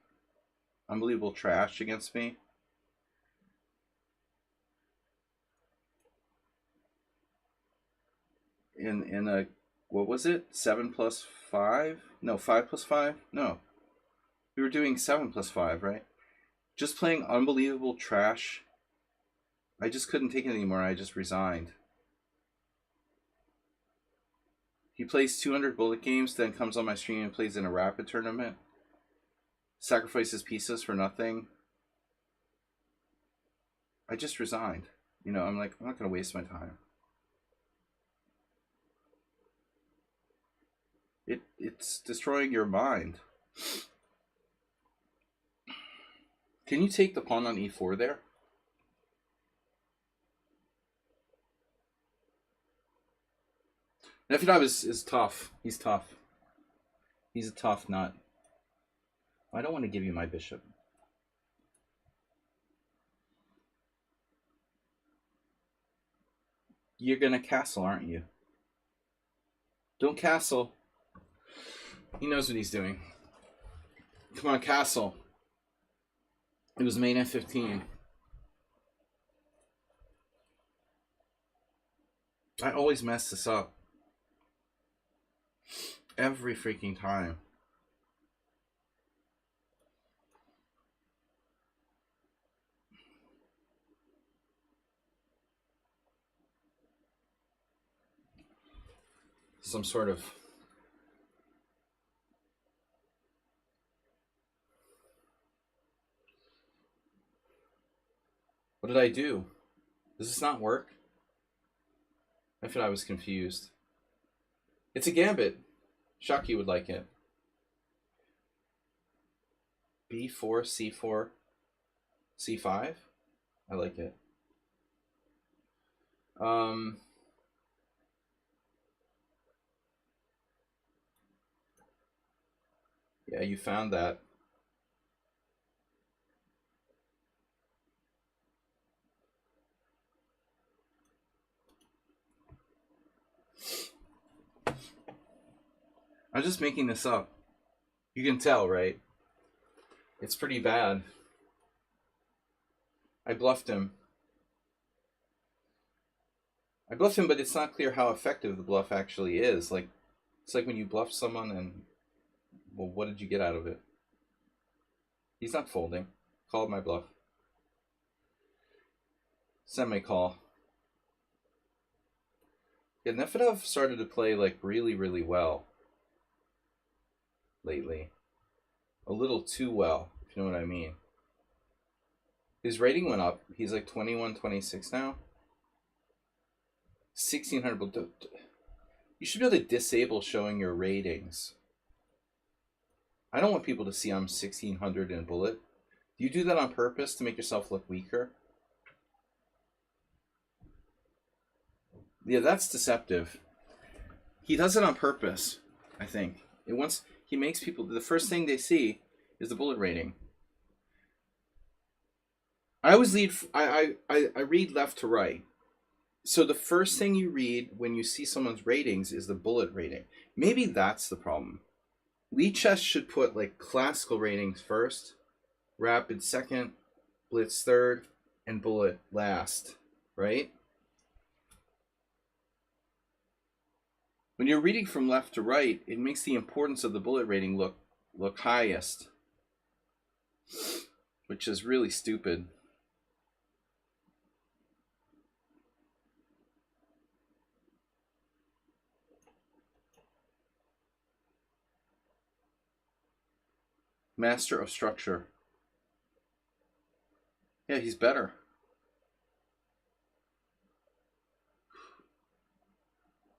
unbelievable trash against me. In a, what was it? 7+5? No, 5+5? No. We were doing 7+5, right? Just playing unbelievable trash. I just couldn't take it anymore. I just resigned. He plays 200 bullet games, then comes on my stream and plays in a rapid tournament. Sacrifices pieces for nothing. I just resigned. You know, I'm like, I'm not going to waste my time. It's destroying your mind. Can you take the pawn on e4 there? Nefinov is tough. He's tough. He's a tough nut. I don't want to give you my bishop. You're going to castle, aren't you? Don't castle. He knows what he's doing. Come on, castle. It was mate f15. I always mess this up. Every freaking time. Some sort of what did I do? Does this not work? I thought I was confused. It's a gambit. Shocky would like it. B4, C4, C5. I like it. Yeah, you found that. I'm just making this up. You can tell, right? It's pretty bad. I bluffed him. But it's not clear how effective the bluff actually is. Like, it's like when you bluff someone and, well, what did you get out of it? He's not folding. Called my bluff. Semi-call. Yeah, Nefedov started to play like really, really well lately. A little too well, if you know what I mean. His rating went up. He's like 21, 26 now. 1,600. You should be able to disable showing your ratings. I don't want people to see I'm 1,600 in bullet. Do you do that on purpose to make yourself look weaker? Yeah, that's deceptive. He does it on purpose, I think. He makes people, the first thing they see is the bullet rating. I always read left to right. So the first thing you read when you see someone's ratings is the bullet rating. Maybe that's the problem. Lichess should put like classical ratings first, rapid second, blitz third, and bullet last, right? When you're reading from left to right, it makes the importance of the bullet rating look highest, which is really stupid. Master of structure. Yeah, he's better.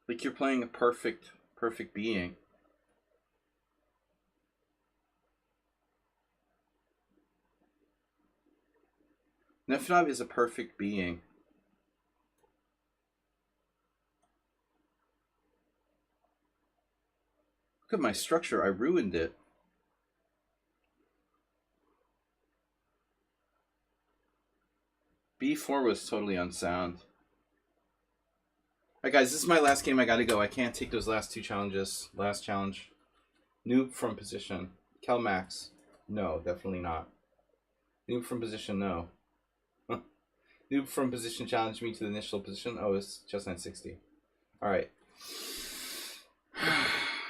Like you're playing a perfect being. Nefnab is a perfect being. Look at my structure. I ruined it. B4 was totally unsound. Alright guys, this is my last game. I gotta go. I can't take those last two challenges. Last challenge. Noob from position. Kelmax. No, definitely not. Noob from position, no. Noob from position challenged me to the initial position. Oh, it's just 960. Alright.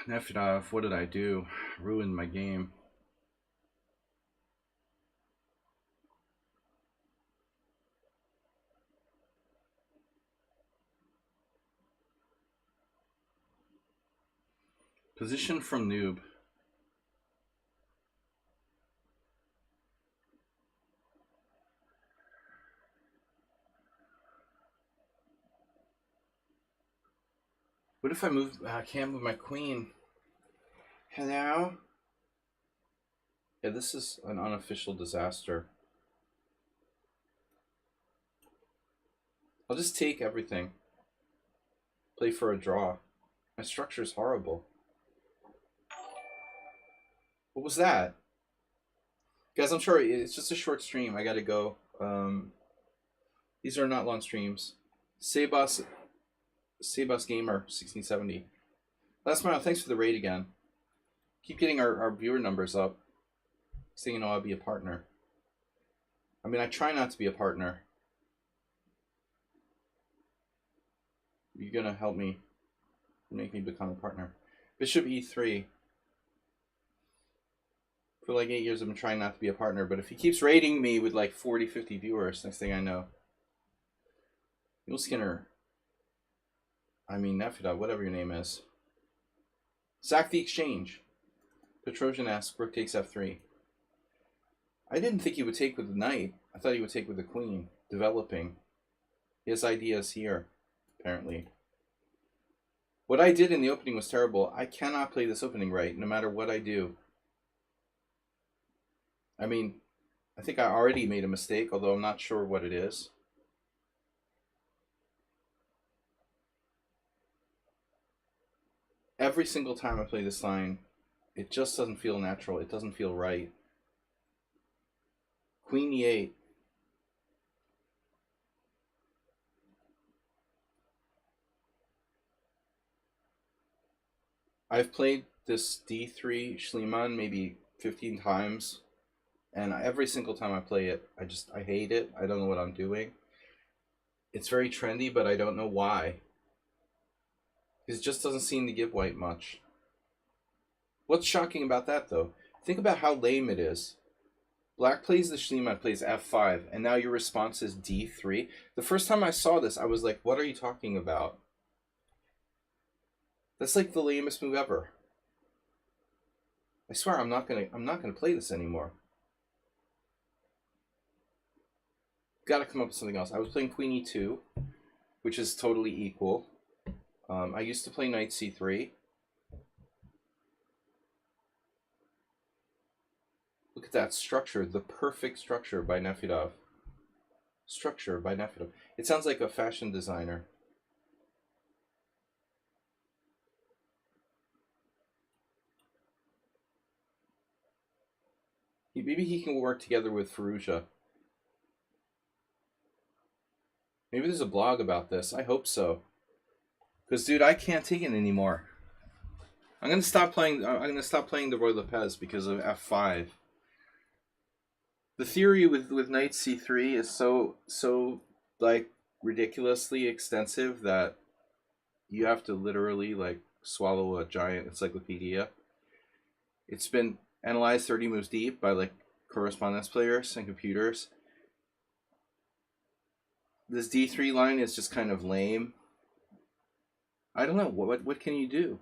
Nefnab, what did I do? Ruined my game. Position from noob. What if I move? I can't move my queen. Hello? Yeah, this is an unofficial disaster. I'll just take everything. Play for a draw. My structure is horrible. What was that? Guys, I'm sorry. It's just a short stream. I gotta go. These are not long streams. Sebas Gamer 1670. Last Mile, thanks for the raid again. Keep getting our viewer numbers up. So you know I'll be a partner. I mean, I try not to be a partner. You're gonna help me make me become a partner. Bishop E3. For like 8 years I've been trying not to be a partner, but if he keeps raiding me with like 40, 50 viewers, next thing I know. Mule Skinner. I mean, Nefida, whatever your name is. Sack the exchange. Petrosian asks, Rook takes F3. I didn't think he would take with the knight. I thought he would take with the queen. Developing. He has ideas here, apparently. What I did in the opening was terrible. I cannot play this opening right, no matter what I do. I mean, I think I already made a mistake, although I'm not sure what it is. Every single time I play this line, it just doesn't feel natural. It doesn't feel right. Queen E8. I've played this D3 Schliemann maybe 15 times, and every single time I play it, I hate it. I don't know what I'm doing. It's very trendy, but I don't know why. It just doesn't seem to give white much. What's shocking about that, though? Think about how lame it is. Black plays the Schliemann, plays F5, and now your response is D3. The first time I saw this, I was like, what are you talking about? That's like the lamest move ever. I swear I'm not gonna play this anymore. Gotta come up with something else. I was playing Queen E2, which is totally equal. I used to play Knight C3. Look at that structure, the perfect structure by Nefidov. Structure by Nefidov. It sounds like a fashion designer. Maybe he can work together with Fallujah. Maybe there's a blog about this. I hope so. Because, dude, I can't take it anymore. I'm gonna stop playing the Roy Lopez because of F5. The theory with Knight C3 is so like ridiculously extensive that you have to literally like swallow a giant encyclopedia. It's been analyzed 30 moves deep by like correspondence players and computers. This D3 line is just kind of lame. I don't know, what can you do?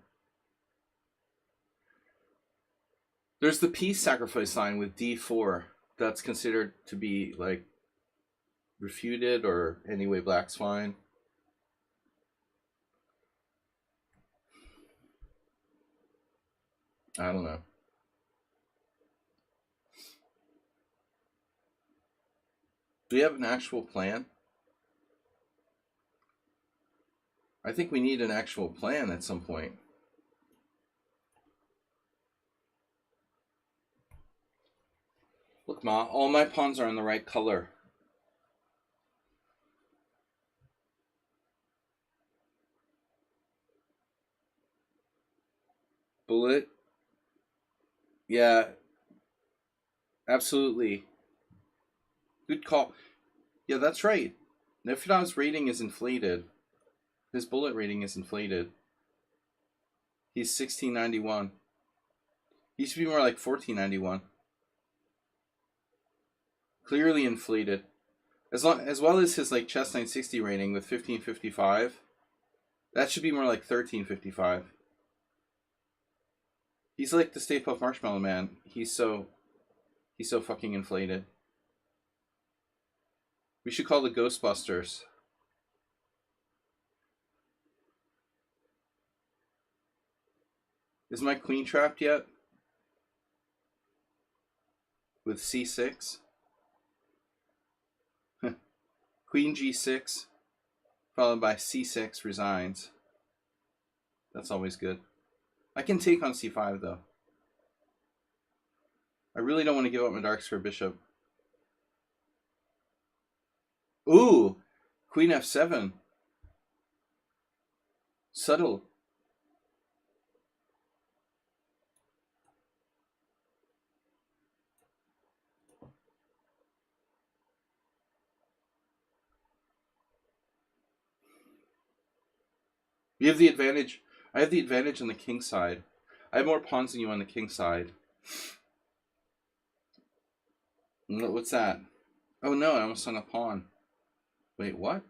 There's the peace sacrifice line with D4 that's considered to be like refuted, or anyway black's fine. I don't know. Do we have an actual plan? I think we need an actual plan at some point. Look, Ma, all my pawns are in the right color. Bullet. Yeah, absolutely. Good call. Yeah, that's right. Nifidon's rating is inflated. His bullet rating is inflated. He's 1691. He should be more like 1491. Clearly inflated. As well as his like chest 960 rating with 1555. That should be more like 1355. He's like the Stay Puft Marshmallow Man. He's so fucking inflated. We should call the Ghostbusters. Is my queen trapped yet? With c6? Queen g6, followed by c6 resigns. That's always good. I can take on c5 though. I really don't want to give up my darks for bishop. Ooh! Queen f7. Subtle. You have the advantage. I have the advantage on the king side. I have more pawns than you on the king side. What's that? Oh no, I almost hung a pawn. Wait, what?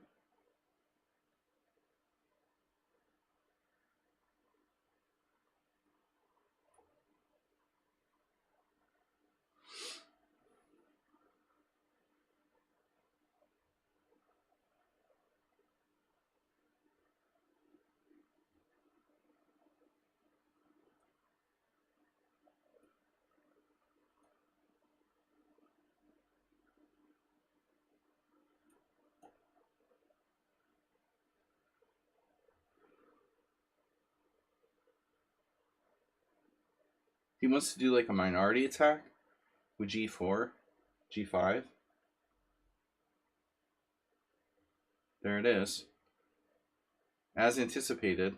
He wants to do like a minority attack with g4, g5. There it is. As anticipated.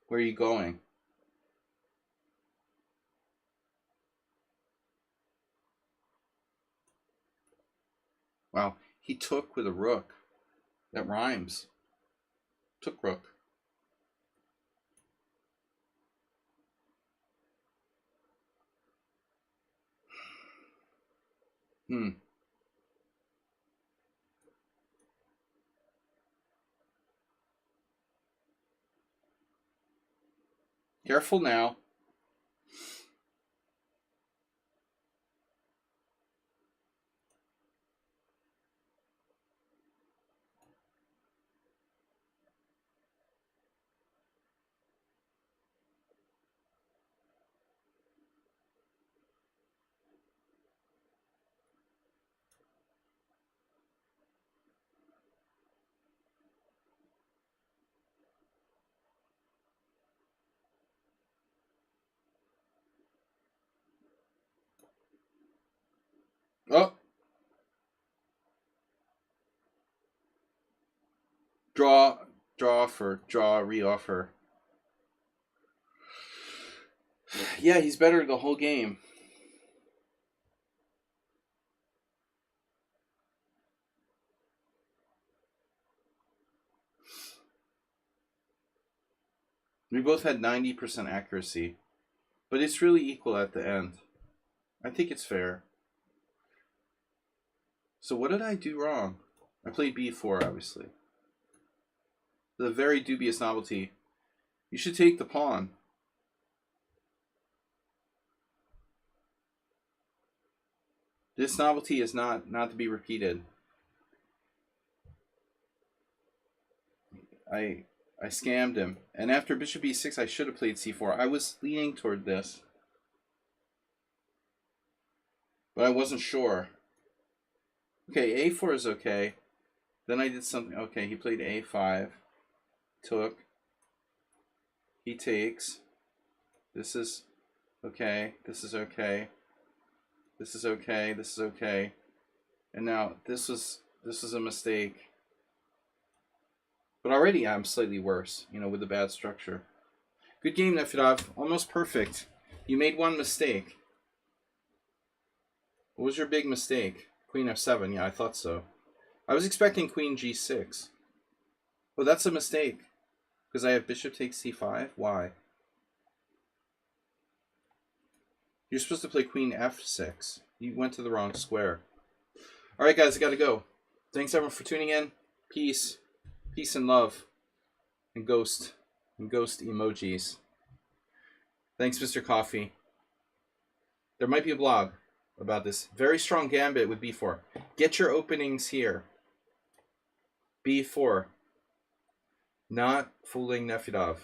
Where are you going? Wow, he took with a rook. That rhymes. Took rook. Careful now. Oh! Draw, re-offer. Yeah, he's better the whole game. We both had 90% accuracy, but it's really equal at the end. I think it's fair. So what did I do wrong? I played b4, obviously. The very dubious novelty. You should take the pawn. This novelty is not to be repeated. I scammed him. And after bishop e6, I should have played c4. I was leaning toward this. But I wasn't sure. Okay, a4 is okay. Then I did something. Okay, he played a5. Took. He takes. This is okay. This is okay. This is okay. This is okay. And now this was a mistake. But already I'm slightly worse, you know, with the bad structure. Good game, Nefedov. Almost perfect. You made one mistake. What was your big mistake? Queen f7. Yeah, I thought so. I was expecting queen g6. Oh, that's a mistake. Because I have bishop takes c5? Why? You're supposed to play queen f6. You went to the wrong square. Alright, guys, I gotta go. Thanks, everyone, for tuning in. Peace. Peace and love. And ghost emojis. Thanks, Mr. Coffee. There might be a blog about this. Very strong gambit with b4. Get your openings here. b4. Not fooling Nefedov.